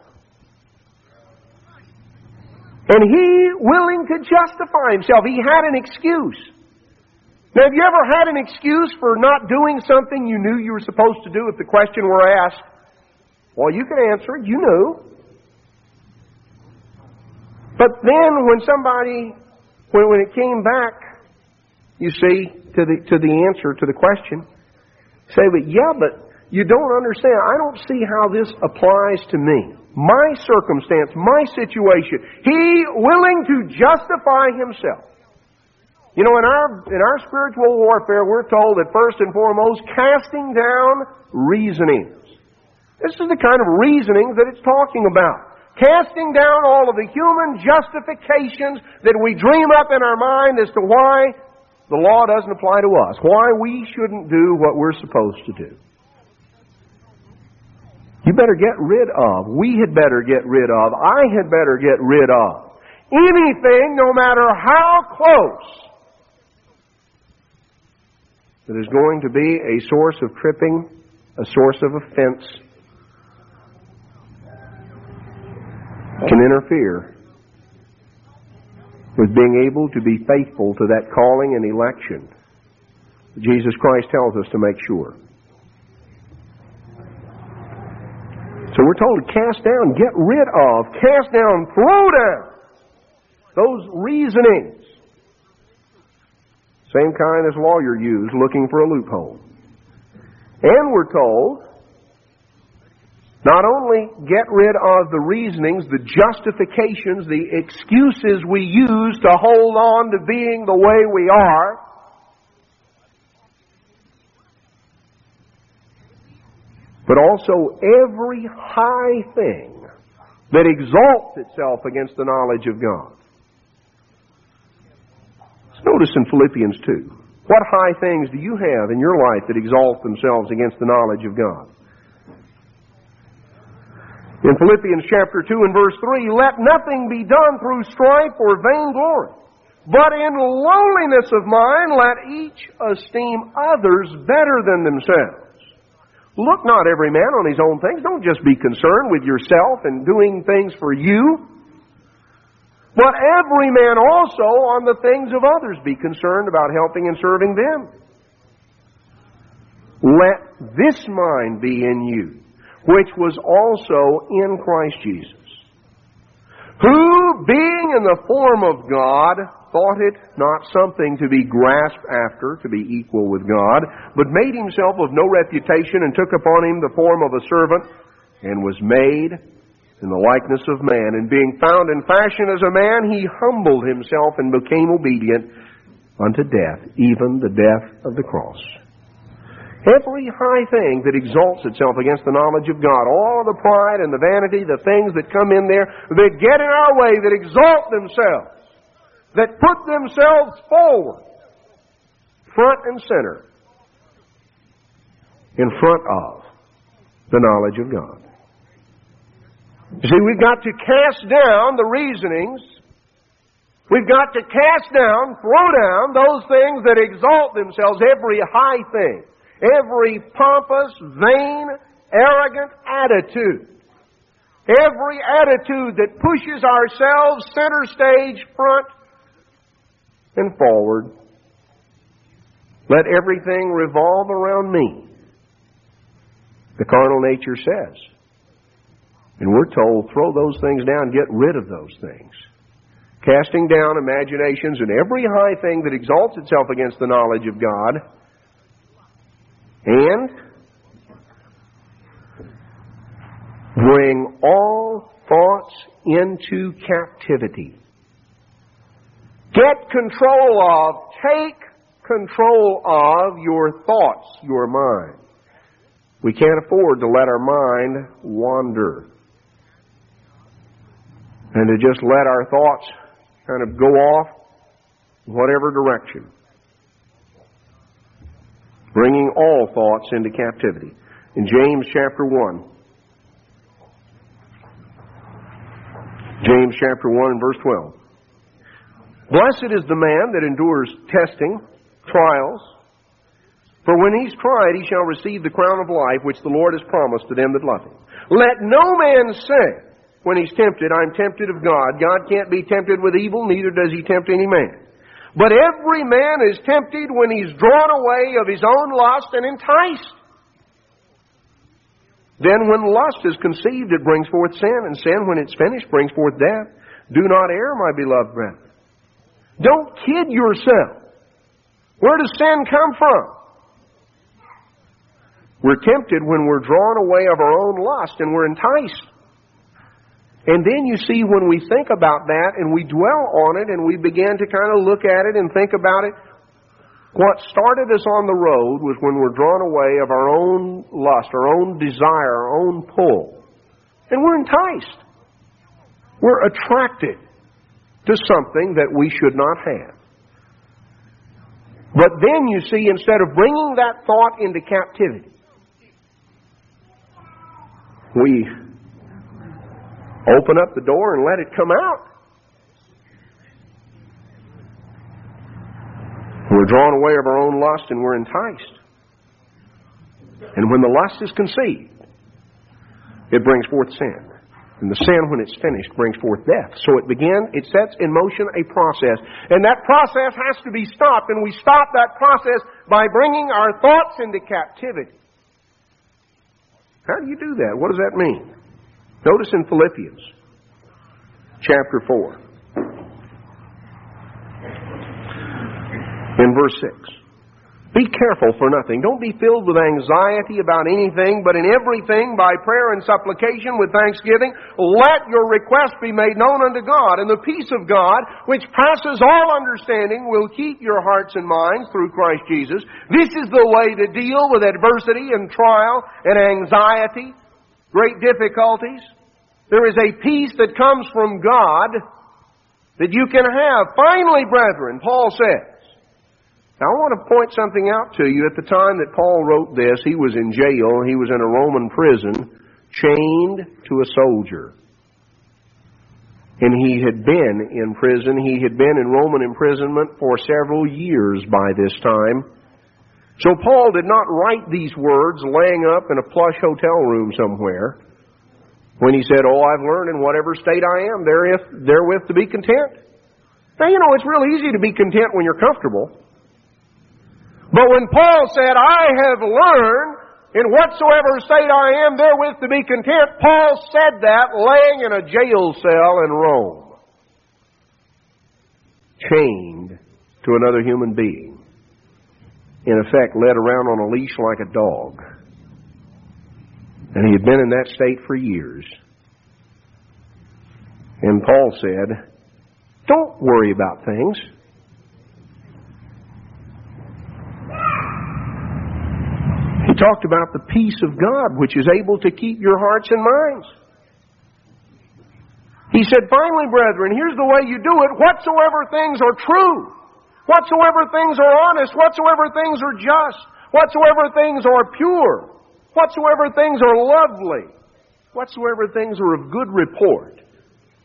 And he, willing to justify himself, he had an excuse. Now, have you ever had an excuse for not doing something you knew you were supposed to do if the question were asked? Well, you can answer it. You knew. But then when it came back, you see, to the answer to the question, say, but you don't understand. I don't see how this applies to me. My circumstance, my situation. He, willing to justify himself. In our spiritual warfare, we're told that first and foremost, casting down reasonings. This is the kind of reasoning that it's talking about. Casting down all of the human justifications that we dream up in our mind as to why the law doesn't apply to us. Why we shouldn't do what we're supposed to do. You better get rid of. We had better get rid of. I had better get rid of. Anything, no matter how close, that is going to be a source of tripping, a source of offense, can interfere with being able to be faithful to that calling and election Jesus Christ tells us to make sure. So we're told to cast down, get rid of, cast down, throw down those reasonings. Same kind as lawyer used, looking for a loophole. And we're told, not only get rid of the reasonings, the justifications, the excuses we use to hold on to being the way we are, but also every high thing that exalts itself against the knowledge of God. Let's notice in Philippians 2, what high things do you have in your life that exalt themselves against the knowledge of God? In Philippians chapter 2 and verse 3, let nothing be done through strife or vainglory, but in lowliness of mind let each esteem others better than themselves. Look not every man on his own things. Don't just be concerned with yourself and doing things for you. But every man also on the things of others be concerned about helping and serving them. Let this mind be in you, which was also in Christ Jesus, who, being in the form of God, thought it not something to be grasped after, to be equal with God, but made himself of no reputation, and took upon him the form of a servant, and was made in the likeness of man. And being found in fashion as a man, he humbled himself and became obedient unto death, even the death of the cross. Every high thing that exalts itself against the knowledge of God, all the pride and the vanity, the things that come in there, that get in our way, that exalt themselves, that put themselves forward, front and center, in front of the knowledge of God. You see, we've got to cast down the reasonings. We've got to cast down, throw down those things that exalt themselves, every high thing, every pompous, vain, arrogant attitude. Every attitude that pushes ourselves center stage, front, and forward. Let everything revolve around me, the carnal nature says. And we're told, throw those things down, get rid of those things. Casting down imaginations and every high thing that exalts itself against the knowledge of God. And bring all thoughts into captivity. Get control of, take control of your thoughts, your mind. We can't afford to let our mind wander. And to just let our thoughts kind of go off in whatever direction. Bringing all thoughts into captivity. In James chapter 1. James chapter 1 and verse 12. Blessed is the man that endures testing, trials. For when he's tried, he shall receive the crown of life which the Lord has promised to them that love him. Let no man say, when he's tempted, I'm tempted of God. God can't be tempted with evil, neither does he tempt any man. But every man is tempted when he's drawn away of his own lust and enticed. Then when lust is conceived, it brings forth sin, and sin, when it's finished, brings forth death. Do not err, my beloved brethren. Don't kid yourself. Where does sin come from? We're tempted when we're drawn away of our own lust and we're enticed. And then you see, when we think about that and we dwell on it and we begin to kind of look at it and think about it, what started us on the road was when we're drawn away of our own lust, our own desire, our own pull. And we're enticed. We're attracted to something that we should not have. But then you see, instead of bringing that thought into captivity, we open up the door and let it come out. We're drawn away of our own lust and we're enticed. And when the lust is conceived, it brings forth sin. And the sin, when it's finished, brings forth death. So it sets in motion a process. And that process has to be stopped. And we stop that process by bringing our thoughts into captivity. How do you do that? What does that mean? Notice in Philippians chapter 4. In verse 6. Be careful for nothing. Don't be filled with anxiety about anything, but in everything, by prayer and supplication with thanksgiving, let your requests be made known unto God. And the peace of God, which passes all understanding, will keep your hearts and minds through Christ Jesus. This is the way to deal with adversity and trial and anxiety, great difficulties. There is a peace that comes from God that you can have. Finally, brethren, Paul says. Now, I want to point something out to you. At the time that Paul wrote this, he was in jail. He was in a Roman prison, chained to a soldier. And he had been in prison. He had been in Roman imprisonment for several years by this time. So Paul did not write these words laying up in a plush hotel room somewhere when he said, oh, I've learned in whatever state I am therewith to be content. Now, you know, it's real easy to be content when you're comfortable. But when Paul said, I have learned in whatsoever state I am therewith to be content, Paul said that laying in a jail cell in Rome, chained to another human being, in effect led around on a leash like a dog. And he had been in that state for years. And Paul said, don't worry about things. He talked about the peace of God, which is able to keep your hearts and minds. He said, finally, brethren, here's the way you do it. Whatsoever things are true, whatsoever things are honest, whatsoever things are just, whatsoever things are pure, whatsoever things are lovely, whatsoever things are of good report,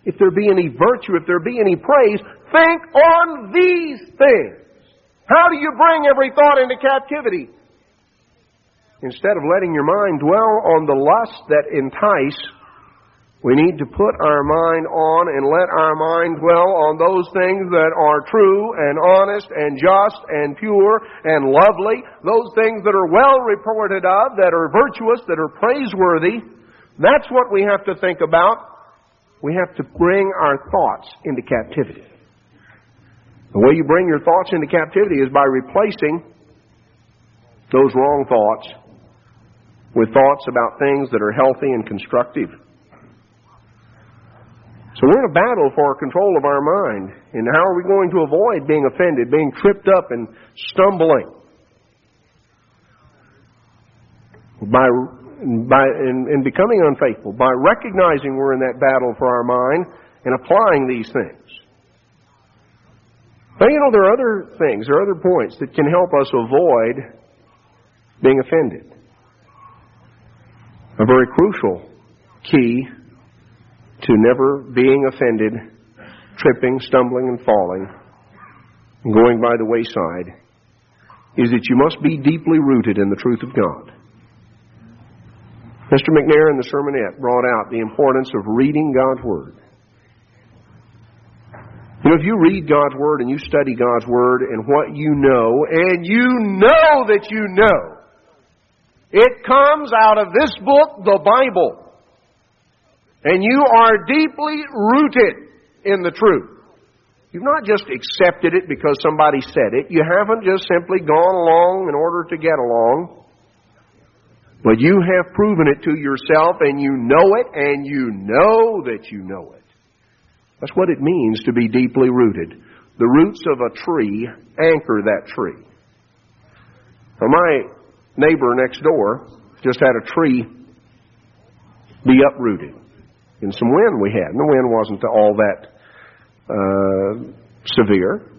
if there be any virtue, if there be any praise, think on these things. How do you bring every thought into captivity? Instead of letting your mind dwell on the lusts that entice, we need to put our mind on and let our mind dwell on those things that are true and honest and just and pure and lovely, those things that are well reported of, that are virtuous, that are praiseworthy. That's what we have to think about. We have to bring our thoughts into captivity. The way you bring your thoughts into captivity is by replacing those wrong thoughts with thoughts about things that are healthy and constructive. So we're in a battle for control of our mind. And how are we going to avoid being offended, being tripped up and stumbling? By becoming unfaithful, by recognizing we're in that battle for our mind and applying these things. But there are other things, there are other points that can help us avoid being offended. A very crucial key to never being offended, tripping, stumbling, and falling, and going by the wayside, is that you must be deeply rooted in the truth of God. Mr. McNair in the sermonette brought out the importance of reading God's Word. If you read God's Word and you study God's Word and what you know, and you know that you know, it comes out of this book, the Bible. And you are deeply rooted in the truth. You've not just accepted it because somebody said it. You haven't just simply gone along in order to get along. But you have proven it to yourself, and you know it, and you know that you know it. That's what it means to be deeply rooted. The roots of a tree anchor that tree. Now, my neighbor next door just had a tree be uprooted in some wind we had. And the wind wasn't all that severe.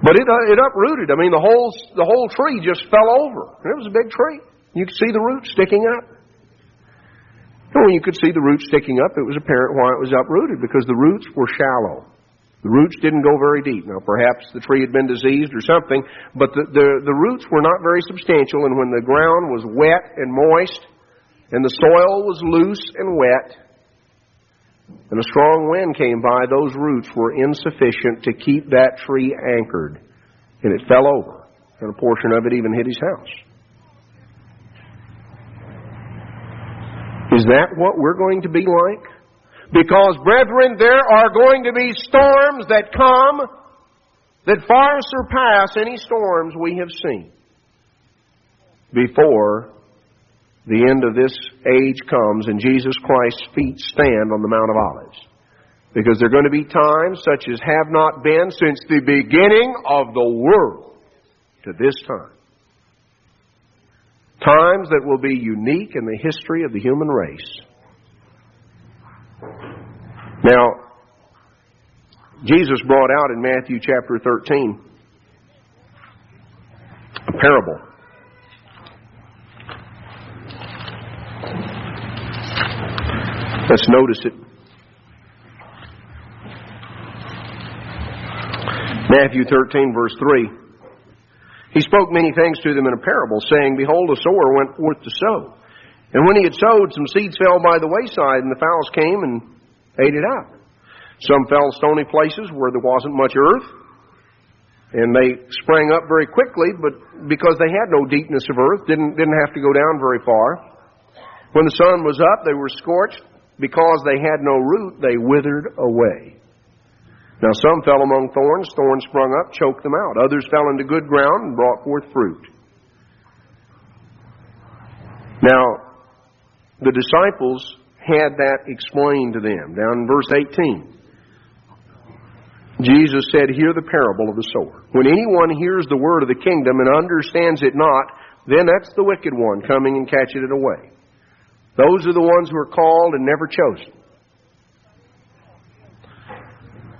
But it uprooted. I mean, the whole tree just fell over. And it was a big tree. You could see the roots sticking up. And when you could see the roots sticking up, it was apparent why it was uprooted, because the roots were shallow. The roots didn't go very deep. Now, perhaps the tree had been diseased or something, but the roots were not very substantial, and when the ground was wet and moist, and the soil was loose and wet, and a strong wind came by, those roots were insufficient to keep that tree anchored, and it fell over, and a portion of it even hit his house. Is that what we're going to be like? Because, brethren, there are going to be storms that come that far surpass any storms we have seen before the end of this age comes and Jesus Christ's feet stand on the Mount of Olives. Because there are going to be times such as have not been since the beginning of the world to this time. Times that will be unique in the history of the human race. Now, Jesus brought out in Matthew chapter 13 a parable. Let's notice it. Matthew 13, verse 3. He spoke many things to them in a parable, saying, Behold, a sower went forth to sow. And when he had sowed, some seeds fell by the wayside, and the fowls came and ate it up. Some fell stony places where there wasn't much earth, and they sprang up very quickly, but because they had no deepness of earth, didn't have to go down very far. When the sun was up, they were scorched. Because they had no root, they withered away. Now some fell among thorns, thorns sprung up, choked them out. Others fell into good ground and brought forth fruit. Now, the disciples had that explained to them. Down in verse 18, Jesus said, Hear the parable of the sower. When anyone hears the word of the kingdom and understands it not, then that's the wicked one coming and catching it away. Those are the ones who are called and never chosen.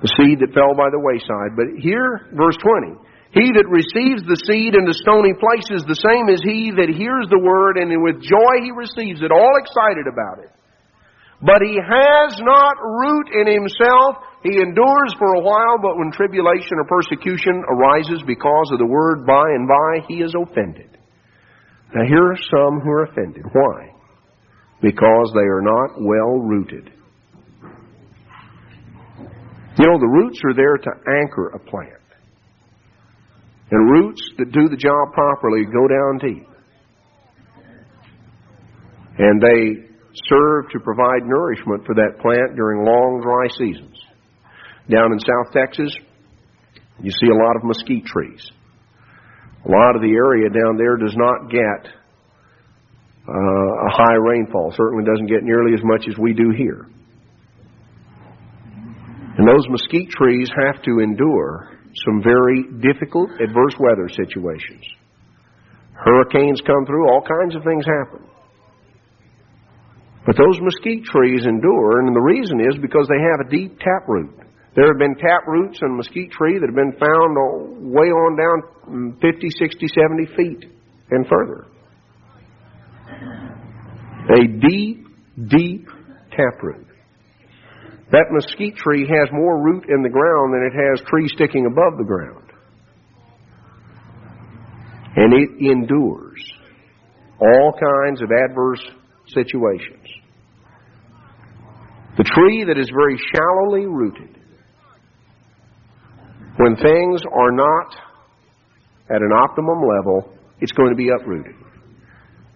The seed that fell by the wayside. But here, verse 20, He that receives the seed in the stony place is the same as he that hears the word, and with joy he receives it, all excited about it. But he has not root in himself. He endures for a while, but when tribulation or persecution arises because of the word, by and by he is offended. Now here are some who are offended. Why? Because they are not well rooted. You know, the roots are there to anchor a plant. And roots that do the job properly go down deep. And they serve to provide nourishment for that plant during long, dry seasons. Down in South Texas, you see a lot of mesquite trees. A lot of the area down there does not get a high rainfall. Certainly doesn't get nearly as much as we do here. And those mesquite trees have to endure some very difficult, adverse weather situations. Hurricanes come through, all kinds of things happen. But those mesquite trees endure, and the reason is because they have a deep taproot. There have been taproots in a mesquite tree that have been found way on down 50, 60, 70 feet and further. A deep, deep taproot. That mesquite tree has more root in the ground than it has trees sticking above the ground. And it endures all kinds of adverse situations. The tree that is very shallowly rooted, when things are not at an optimum level, it's going to be uprooted.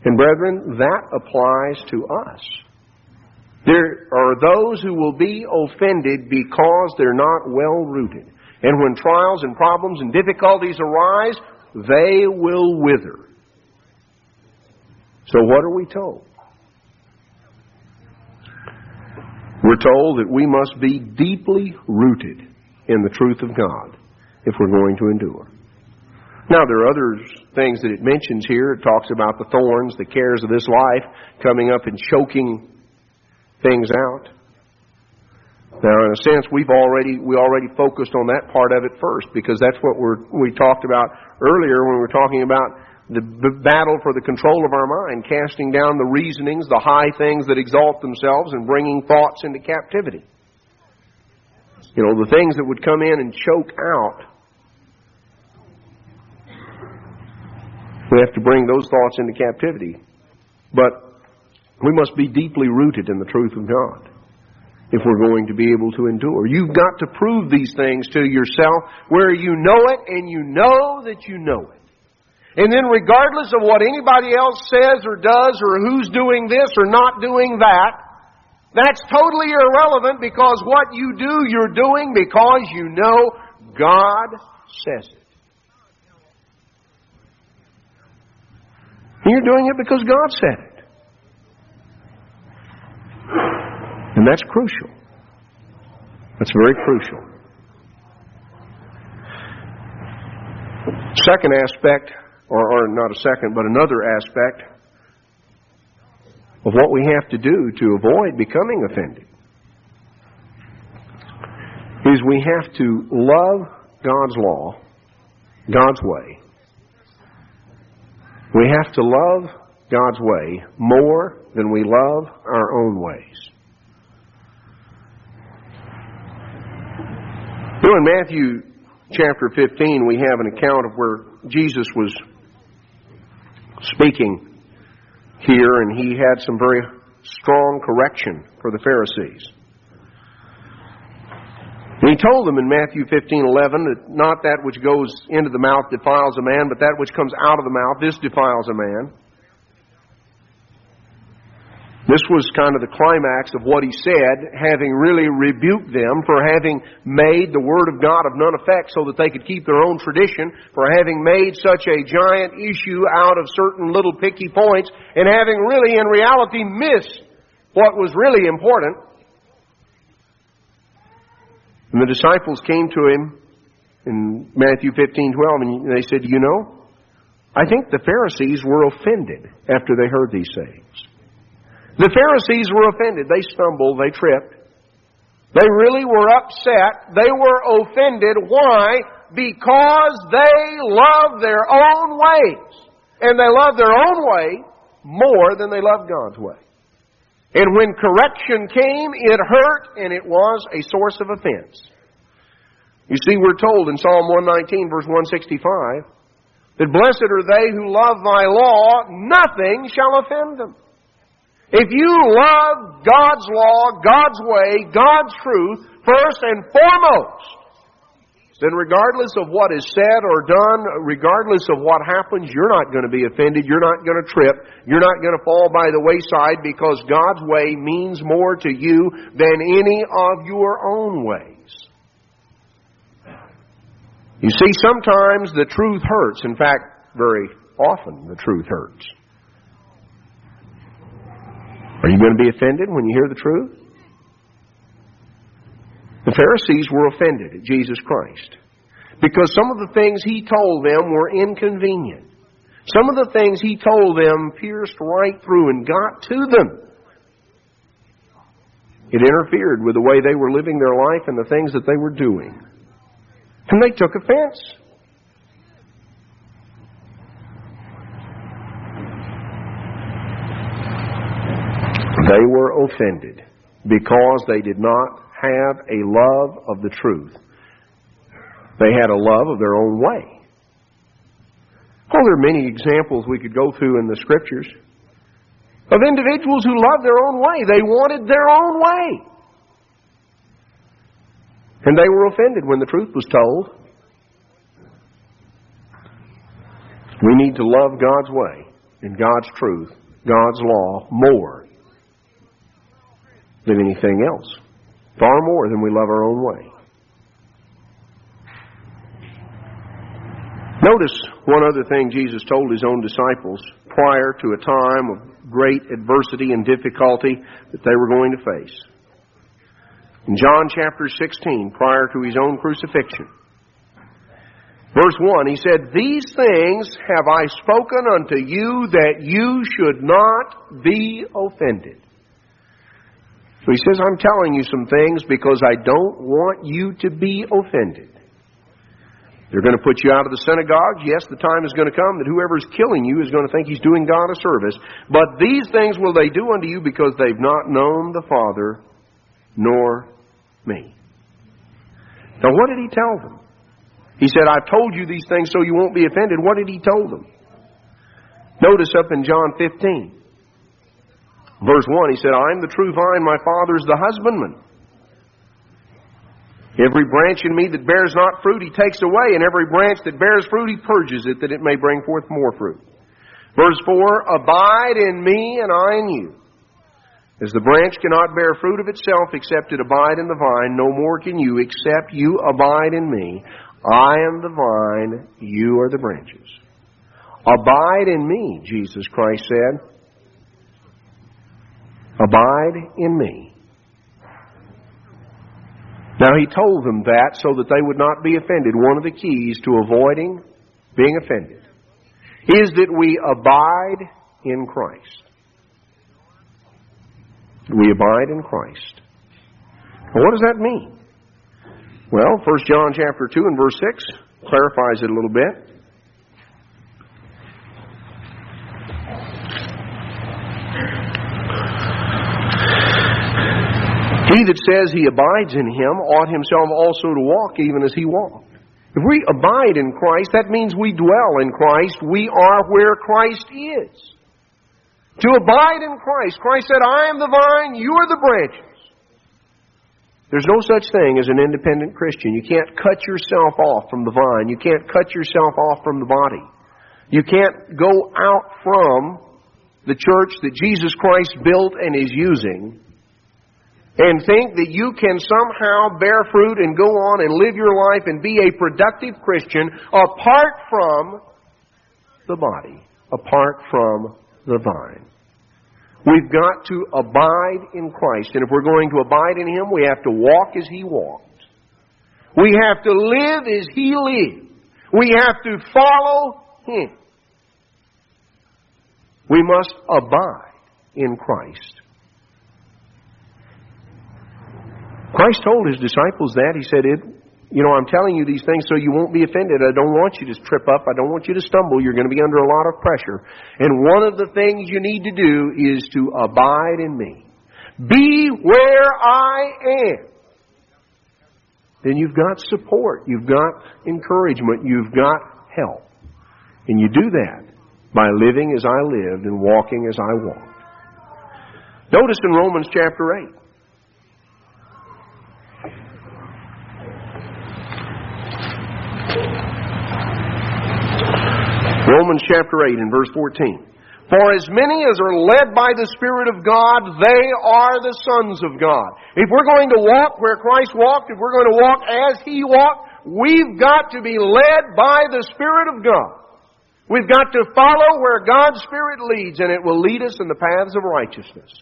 And brethren, that applies to us. There are those who will be offended because they're not well rooted. And when trials and problems and difficulties arise, they will wither. So what are we told? We're told that we must be deeply rooted in the truth of God if we're going to endure. Now, there are other things that it mentions here. It talks about the thorns, the cares of this life coming up and choking things out. Now, in a sense, we already focused on that part of it first, because that's what we talked about earlier when we were talking about the battle for the control of our mind, casting down the reasonings, the high things that exalt themselves, and bringing thoughts into captivity. You know, the things that would come in and choke out, we have to bring those thoughts into captivity. But we must be deeply rooted in the truth of God if we're going to be able to endure. You've got to prove these things to yourself where you know it and you know that you know it. And then regardless of what anybody else says or does or who's doing this or not doing that, that's totally irrelevant, because what you do, you're doing because you know God says it. And you're doing it because God said it. And that's crucial. That's very crucial. Second aspect, or not a second, but another aspect of what we have to do to avoid becoming offended is we have to love God's law, God's way. We have to love God's way more than we love our own ways. You know, in Matthew chapter 15, we have an account of where Jesus was speaking here, and he had some very strong correction for the Pharisees. And he told them in Matthew 15:11 that not that which goes into the mouth defiles a man, but that which comes out of the mouth, this defiles a man. This was kind of the climax of what he said, having really rebuked them for having made the Word of God of none effect so that they could keep their own tradition, for having made such a giant issue out of certain little picky points, and having really in reality missed what was really important. And the disciples came to him in Matthew 15:12, and they said, "You know, I think the Pharisees were offended after they heard these sayings." The Pharisees were offended. They stumbled. They tripped. They really were upset. They were offended. Why? Because they love their own ways. And they love their own way more than they love God's way. And when correction came, it hurt, and it was a source of offense. You see, we're told in Psalm 119, verse 165, that blessed are they who love thy law, nothing shall offend them. If you love God's law, God's way, God's truth, first and foremost, then regardless of what is said or done, regardless of what happens, you're not going to be offended, you're not going to trip, you're not going to fall by the wayside, because God's way means more to you than any of your own ways. You see, sometimes the truth hurts. In fact, very often the truth hurts. Are you going to be offended when you hear the truth? The Pharisees were offended at Jesus Christ because some of the things He told them were inconvenient. Some of the things He told them pierced right through and got to them. It interfered with the way they were living their life and the things that they were doing. And they took offense. They were offended because they did not have a love of the truth. They had a love of their own way. Oh, there are many examples we could go through in the Scriptures of individuals who loved their own way. They wanted their own way. And they were offended when the truth was told. We need to love God's way and God's truth, God's law, more than anything else. Far more than we love our own way. Notice one other thing Jesus told His own disciples prior to a time of great adversity and difficulty that they were going to face. In John chapter 16, prior to His own crucifixion, verse 1, He said, "These things have I spoken unto you, that you should not be offended." So He says, I'm telling you some things because I don't want you to be offended. They're going to put you out of the synagogues. Yes, the time is going to come that whoever is killing you is going to think he's doing God a service. But these things will they do unto you because they've not known the Father nor me. Now, what did He tell them? He said, I've told you these things so you won't be offended. What did He tell them? Notice up in John 15. Verse 1, He said, I am the true vine, my Father is the husbandman. Every branch in me that bears not fruit, He takes away, and every branch that bears fruit, He purges it, that it may bring forth more fruit. Verse 4, abide in me, and I in you. As the branch cannot bear fruit of itself except it abide in the vine, no more can you except you abide in me. I am the vine, you are the branches. Abide in me, Jesus Christ said. Abide in me. Now, He told them that so that they would not be offended. One of the keys to avoiding being offended is that we abide in Christ. We abide in Christ. Now, what does that mean? Well, 1 John chapter 2 and verse 6 clarifies it a little bit. He that says he abides in Him ought himself also to walk even as He walked. If we abide in Christ, that means we dwell in Christ. We are where Christ is. To abide in Christ. Christ said, I am the vine, you are the branches. There's no such thing as an independent Christian. You can't cut yourself off from the vine. You can't cut yourself off from the body. You can't go out from the church that Jesus Christ built and is using and think that you can somehow bear fruit and go on and live your life and be a productive Christian apart from the body, apart from the vine. We've got to abide in Christ. And if we're going to abide in Him, we have to walk as He walked. We have to live as He lived. We have to follow Him. We must abide in Christ. Christ told His disciples that. He said, I'm telling you these things so you won't be offended. I don't want you to trip up. I don't want you to stumble. You're going to be under a lot of pressure. And one of the things you need to do is to abide in me. Be where I am. Then you've got support. You've got encouragement. You've got help. And you do that by living as I lived and walking as I walked. Notice in Romans chapter 8. Romans chapter 8 and verse 14. For as many as are led by the Spirit of God, they are the sons of God. If we're going to walk where Christ walked, if we're going to walk as He walked, we've got to be led by the Spirit of God. We've got to follow where God's Spirit leads, and it will lead us in the paths of righteousness.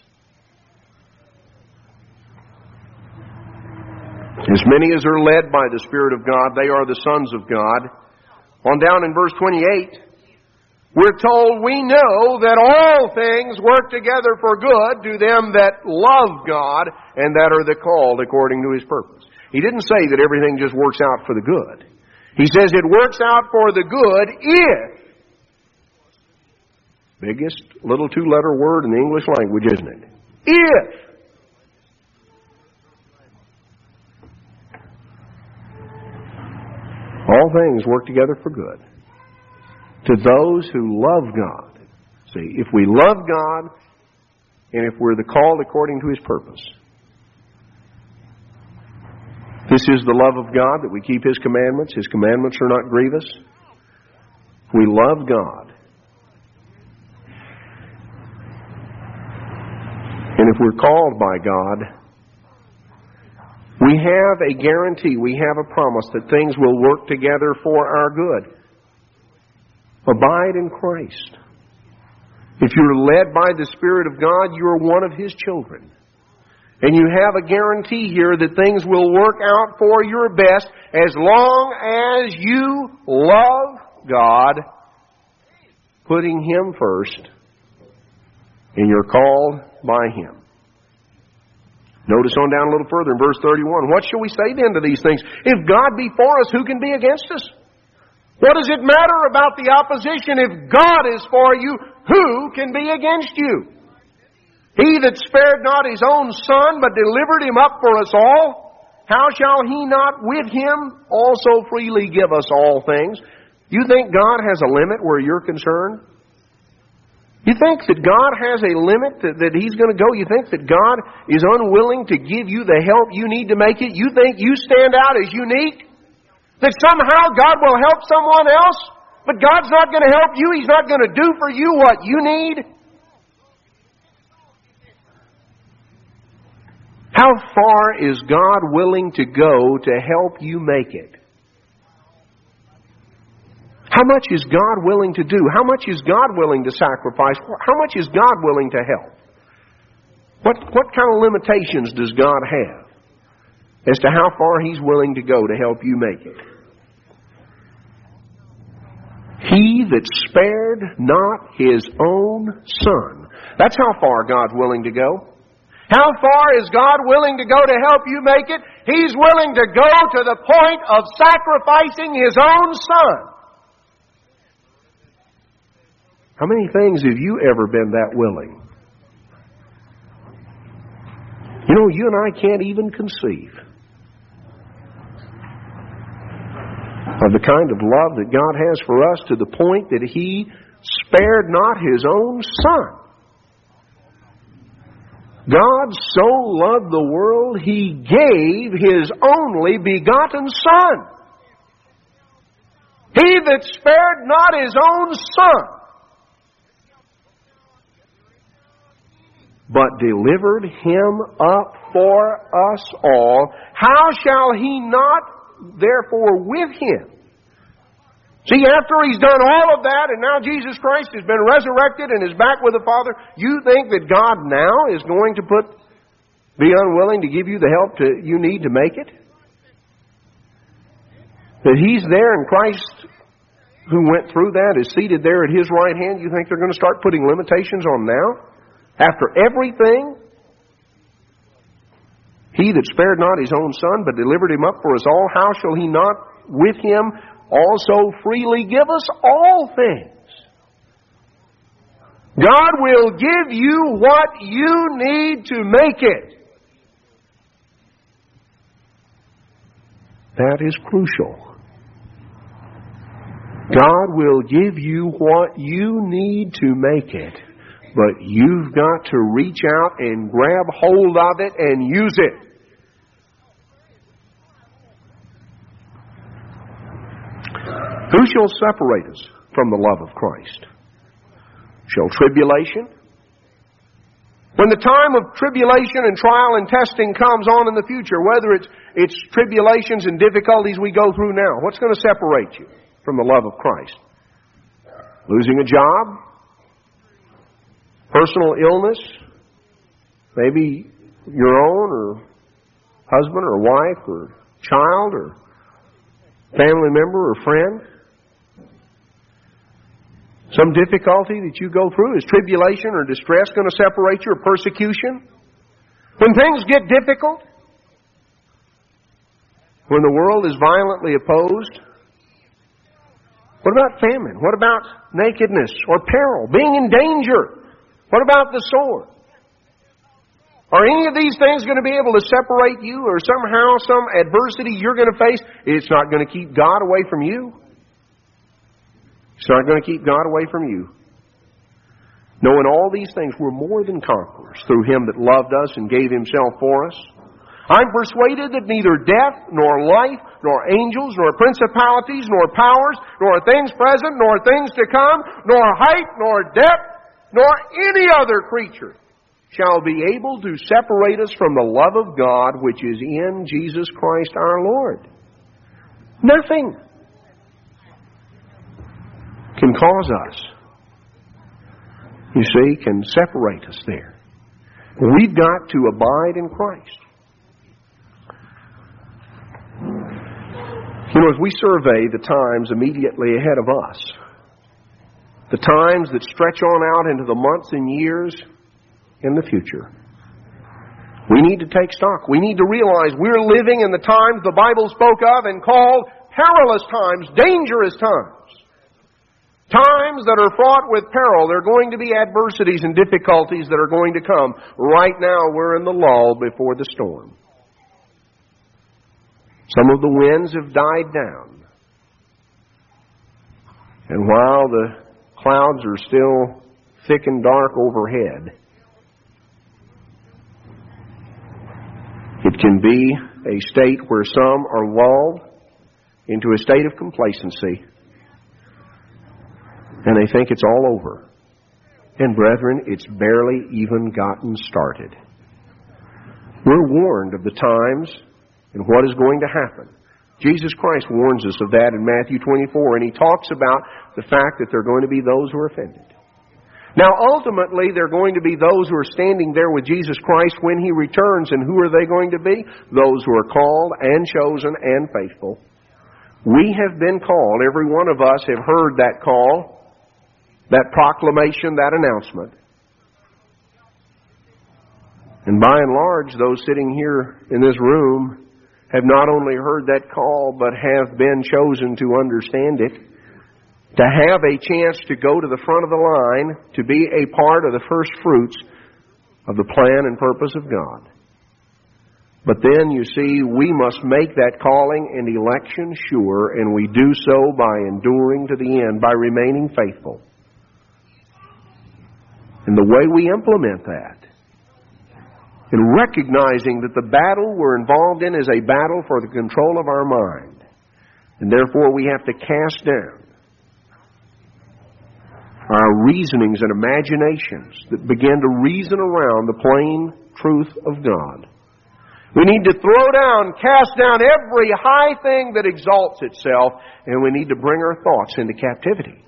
As many as are led by the Spirit of God, they are the sons of God. On down in verse 28, we're told we know that all things work together for good to them that love God and that are the called according to His purpose. He didn't say that everything just works out for the good. He says it works out for the good if, biggest little two-letter word in the English language, isn't it? If. All things work together for good to those who love God. See, if we love God and if we're the called according to His purpose, this is the love of God, that we keep His commandments. His commandments are not grievous. We love God. And if we're called by God, we have a guarantee, we have a promise that things will work together for our good. Abide in Christ. If you're led by the Spirit of God, you are one of His children. And you have a guarantee here that things will work out for your best as long as you love God, putting Him first, and you're called by Him. Notice on down a little further in verse 31. What shall we say then to these things? If God be for us, who can be against us? What does it matter about the opposition? If God is for you, who can be against you? He that spared not His own Son, but delivered Him up for us all, how shall He not with Him also freely give us all things? You think God has a limit where you're concerned? You think that God has a limit that He's going to go? You think that God is unwilling to give you the help you need to make it? You think you stand out as unique? That somehow God will help someone else? But God's not going to help you. He's not going to do for you what you need? How far is God willing to go to help you make it? How much is God willing to do? How much is God willing to sacrifice? How much is God willing to help? What kind of limitations does God have as to how far He's willing to go to help you make it? He that spared not His own Son. That's how far God's willing to go. How far is God willing to go to help you make it? He's willing to go to the point of sacrificing His own Son. How many things have you ever been that willing? You know, you and I can't even conceive of the kind of love that God has for us to the point that He spared not His own Son. God so loved the world, He gave His only begotten Son. He that spared not His own Son, but delivered Him up for us all, how shall He not therefore with Him? See, after He's done all of that, and now Jesus Christ has been resurrected and is back with the Father, you think that God now is going to be unwilling to give you the help you need to make it? That He's there and Christ, who went through that, is seated there at His right hand. You think they're going to start putting limitations on now? After everything He that spared not His own Son, but delivered Him up for us all, how shall He not with Him also freely give us all things? God will give you what you need to make it. That is crucial. God will give you what you need to make it, but you've got to reach out and grab hold of it and use it. Who shall separate us from the love of Christ? Shall tribulation? When the time of tribulation and trial and testing comes on in the future, whether it's tribulations and difficulties we go through now, what's going to separate you from the love of Christ? Losing a job? Personal illness? Maybe your own or husband or wife or child or family member or friend? Some difficulty that you go through? Is tribulation or distress going to separate you, or persecution? When things get difficult? When the world is violently opposed? What about famine? What about nakedness or peril? Being in danger? What about the sword? Are any of these things going to be able to separate you, or somehow some adversity you're going to face? It's not going to keep God away from you. It's not going to keep God away from you. Knowing all these things, we're more than conquerors through Him that loved us and gave Himself for us. I'm persuaded that neither death, nor life, nor angels, nor principalities, nor powers, nor things present, nor things to come, nor height, nor depth, nor any other creature shall be able to separate us from the love of God which is in Jesus Christ our Lord. Nothing can cause us, you see, can separate us there. We've got to abide in Christ. You know, as we survey the times immediately ahead of us, the times that stretch on out into the months and years in the future, we need to take stock. We need to realize we're living in the times the Bible spoke of and called perilous times, dangerous times. Times that are fraught with peril. There are going to be adversities and difficulties that are going to come. Right now we're in the lull before the storm. Some of the winds have died down. And while the clouds are still thick and dark overhead, it can be a state where some are lulled into a state of complacency, and they think it's all over. And brethren, it's barely even gotten started. We're warned of the times and what is going to happen. Jesus Christ warns us of that in Matthew 24, and He talks about the fact that there are going to be those who are offended. Now, ultimately, there are going to be those who are standing there with Jesus Christ when He returns, and who are they going to be? Those who are called and chosen and faithful. We have been called. Every one of us have heard that call, that proclamation, that announcement. And by and large, those sitting here in this room have not only heard that call, but have been chosen to understand it, to have a chance to go to the front of the line, to be a part of the first fruits of the plan and purpose of God. But then, you see, we must make that calling and election sure, and we do so by enduring to the end, by remaining faithful. And the way we implement that, and recognizing that the battle we're involved in is a battle for the control of our mind, and therefore we have to cast down our reasonings and imaginations that begin to reason around the plain truth of God. We need to throw down, cast down every high thing that exalts itself, and we need to bring our thoughts into captivity.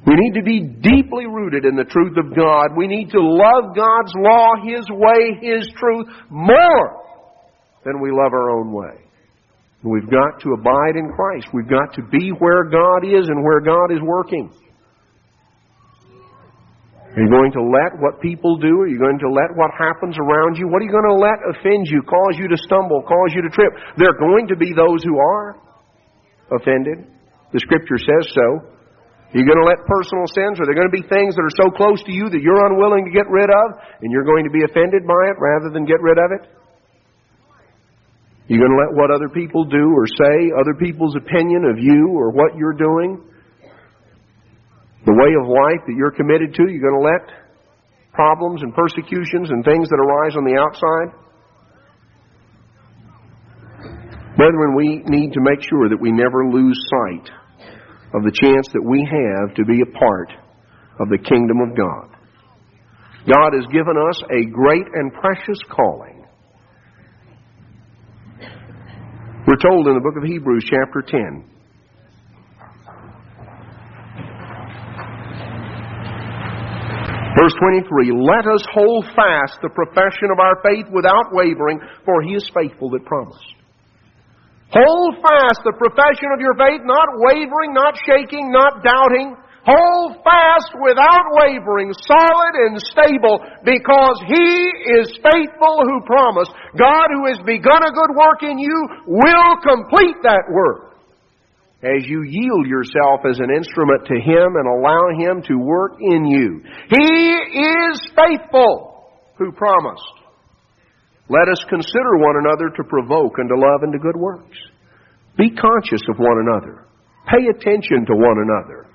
We need to be deeply rooted in the truth of God. We need to love God's law, His way, His truth, more than we love our own way. We've got to abide in Christ. We've got to be where God is and where God is working. Are you going to let what people do? Are you going to let what happens around you? What are you going to let offend you, cause you to stumble, cause you to trip? There are going to be those who are offended. The Scripture says so. Are you going to let personal sins? Are there going to be things that are so close to you that you're unwilling to get rid of, and you're going to be offended by it rather than get rid of it? Are you going to let what other people do or say, other people's opinion of you or what you're doing, the way of life that you're committed to, you're going to let problems and persecutions and things that arise on the outside? Brethren, we need to make sure that we never lose sight of the chance that we have to be a part of the kingdom of God. God has given us a great and precious calling. We're told in the book of Hebrews, chapter 10, verse 23, let us hold fast the profession of our faith without wavering, for He is faithful that promised. Hold fast the profession of your faith, not wavering, not shaking, not doubting. Hold fast without wavering, solid and stable, because He is faithful who promised. God, who has begun a good work in you, will complete that work as you yield yourself as an instrument to Him and allow Him to work in you. He is faithful who promised. Let us consider one another to provoke unto love and to good works. Be conscious of one another. Pay attention to one another.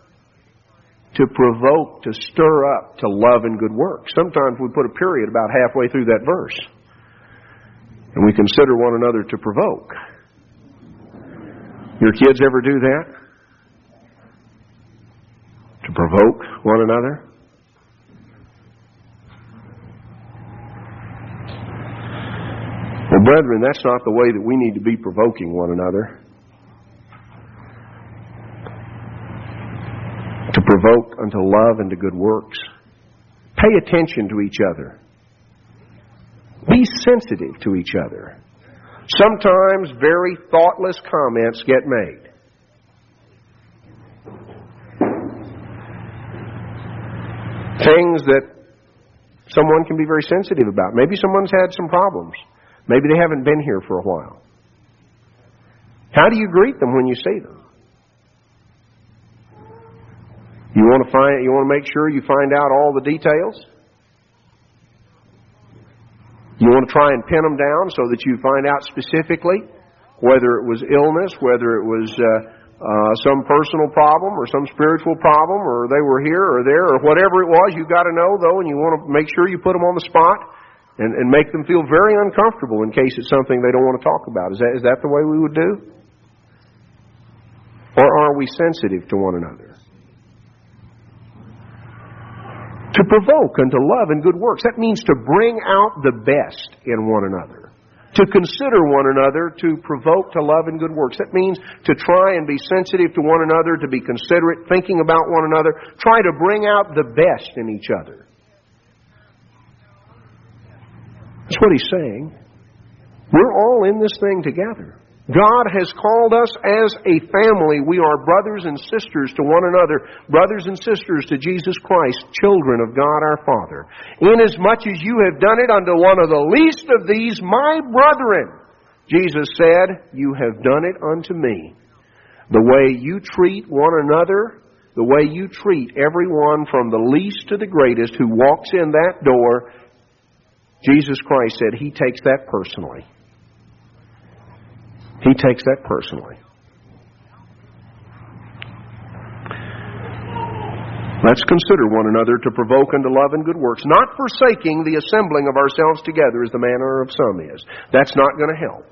To provoke, to stir up, to love and good works. Sometimes we put a period about halfway through that verse. And we consider one another to provoke. Your kids ever do that? To provoke one another? Well, brethren, that's not the way that we need to be provoking one another. To provoke unto love and to good works. Pay attention to each other. Be sensitive to each other. Sometimes very thoughtless comments get made. Things that someone can be very sensitive about. Maybe someone's had some problems. Maybe they haven't been here for a while. How do you greet them when you see them? You want to make sure you find out all the details? You want to try and pin them down so that you find out specifically whether it was illness, whether it was some personal problem or some spiritual problem, or they were here or there, or whatever it was. You've got to know, though, and you want to make sure you put them on the spot and make them feel very uncomfortable in case it's something they don't want to talk about. Is that the way we would do? Or are we sensitive to one another? To provoke unto love and good works. That means to bring out the best in one another. To consider one another, to provoke to love and good works. That means to try and be sensitive to one another, to be considerate, thinking about one another. Try to bring out the best in each other. That's what He's saying. We're all in this thing together. God has called us as a family. We are brothers and sisters to one another, brothers and sisters to Jesus Christ, children of God our Father. Inasmuch as you have done it unto one of the least of these, my brethren, Jesus said, you have done it unto me. The way you treat one another, the way you treat everyone from the least to the greatest who walks in that door, Jesus Christ said He takes that personally. He takes that personally. Let's consider one another to provoke unto love and good works, not forsaking the assembling of ourselves together as the manner of some is. That's not going to help.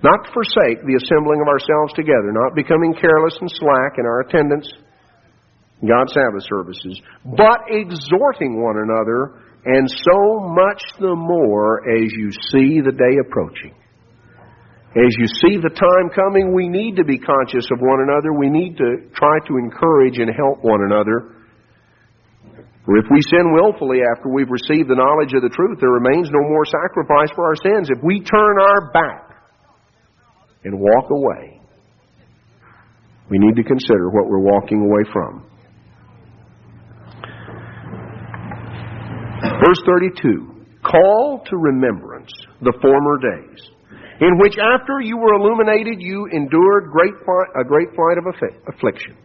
Not forsake the assembling of ourselves together, not becoming careless and slack in our attendance in God's Sabbath services, but exhorting one another, and so much the more as you see the day approaching. As you see the time coming, we need to be conscious of one another. We need to try to encourage and help one another. For if we sin willfully after we've received the knowledge of the truth, there remains no more sacrifice for our sins. If we turn our back and walk away, we need to consider what we're walking away from. Verse 32, call to remembrance the former days, in which after you were illuminated, you endured a great flight of affliction.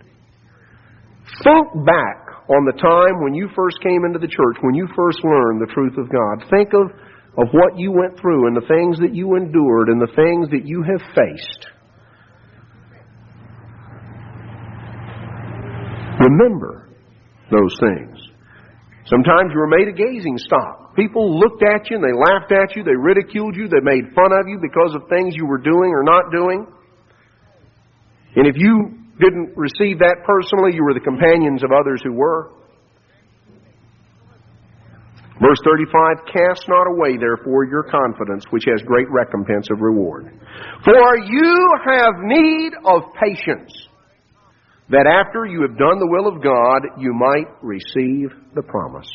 Think back on the time when you first came into the church, when you first learned the truth of God. Think of what you went through and the things that you endured and the things that you have faced. Remember those things. Sometimes you were made a gazing stock. People looked at you and they laughed at you, they ridiculed you, they made fun of you because of things you were doing or not doing. And if you didn't receive that personally, you were the companions of others who were. Verse 35, cast not away therefore your confidence, which has great recompense of reward. For you have need of patience, that after you have done the will of God, you might receive the promise.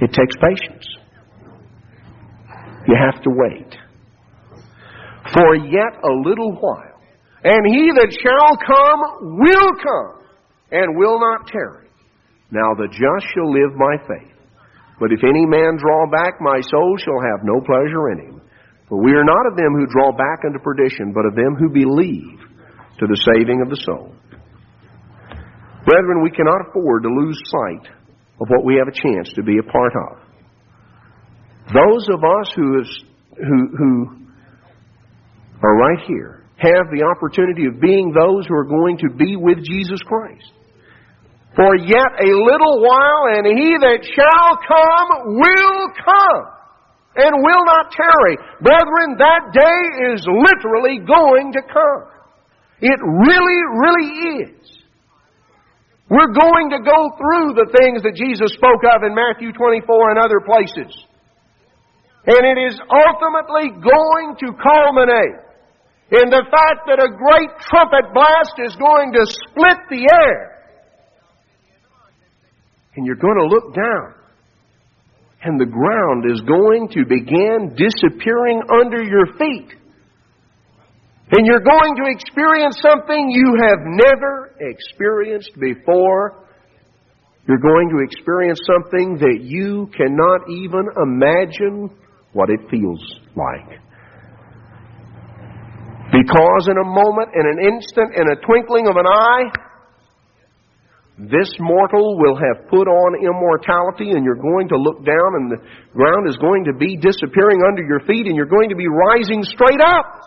It takes patience. You have to wait. For yet a little while, and he that shall come will come, and will not tarry. Now the just shall live by faith. But if any man draw back, my soul shall have no pleasure in him. For we are not of them who draw back unto perdition, but of them who believe to the saving of the soul. Brethren, we cannot afford to lose sight of what we have a chance to be a part of. Those of us who are right here have the opportunity of being those who are going to be with Jesus Christ. For yet a little while, and he that shall come will come, and will not tarry. Brethren, that day is literally going to come. It really, really is. We're going to go through the things that Jesus spoke of in Matthew 24 and other places. And it is ultimately going to culminate in the fact that a great trumpet blast is going to split the air. And you're going to look down, and the ground is going to begin disappearing under your feet. And you're going to experience something you have never experienced before. You're going to experience something that you cannot even imagine what it feels like. Because in a moment, in an instant, in a twinkling of an eye, this mortal will have put on immortality, and you're going to look down and the ground is going to be disappearing under your feet, and you're going to be rising straight up.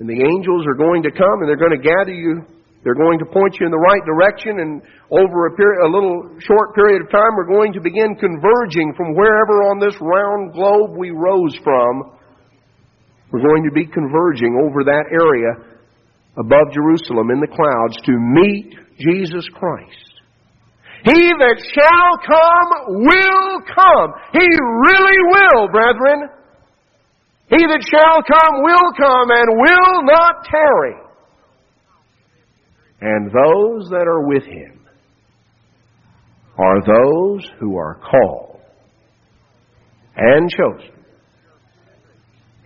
And the angels are going to come and they're going to gather you. They're going to point you in the right direction, and over a little short period of time we're going to begin converging from wherever on this round globe we rose from. We're going to be converging over that area above Jerusalem in the clouds to meet Jesus Christ. He that shall come will come. He really will, brethren. He that shall come will come and will not tarry. And those that are with him are those who are called and chosen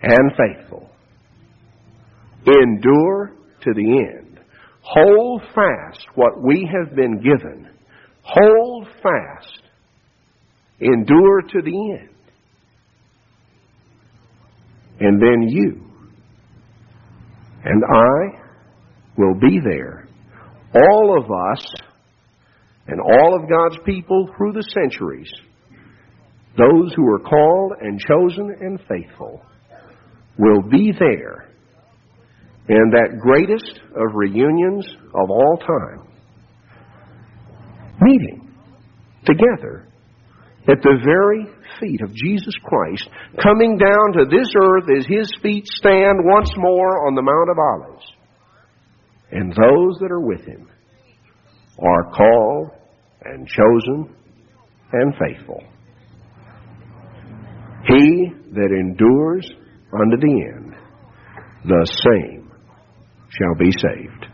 and faithful. Endure to the end. Hold fast what we have been given. Hold fast. Endure to the end. And then you and I will be there. All of us and all of God's people through the centuries, those who are called and chosen and faithful, will be there in that greatest of reunions of all time, meeting together at the very feet of Jesus Christ, coming down to this earth as His feet stand once more on the Mount of Olives. And those that are with Him are called and chosen and faithful. He that endures unto the end, the same shall be saved.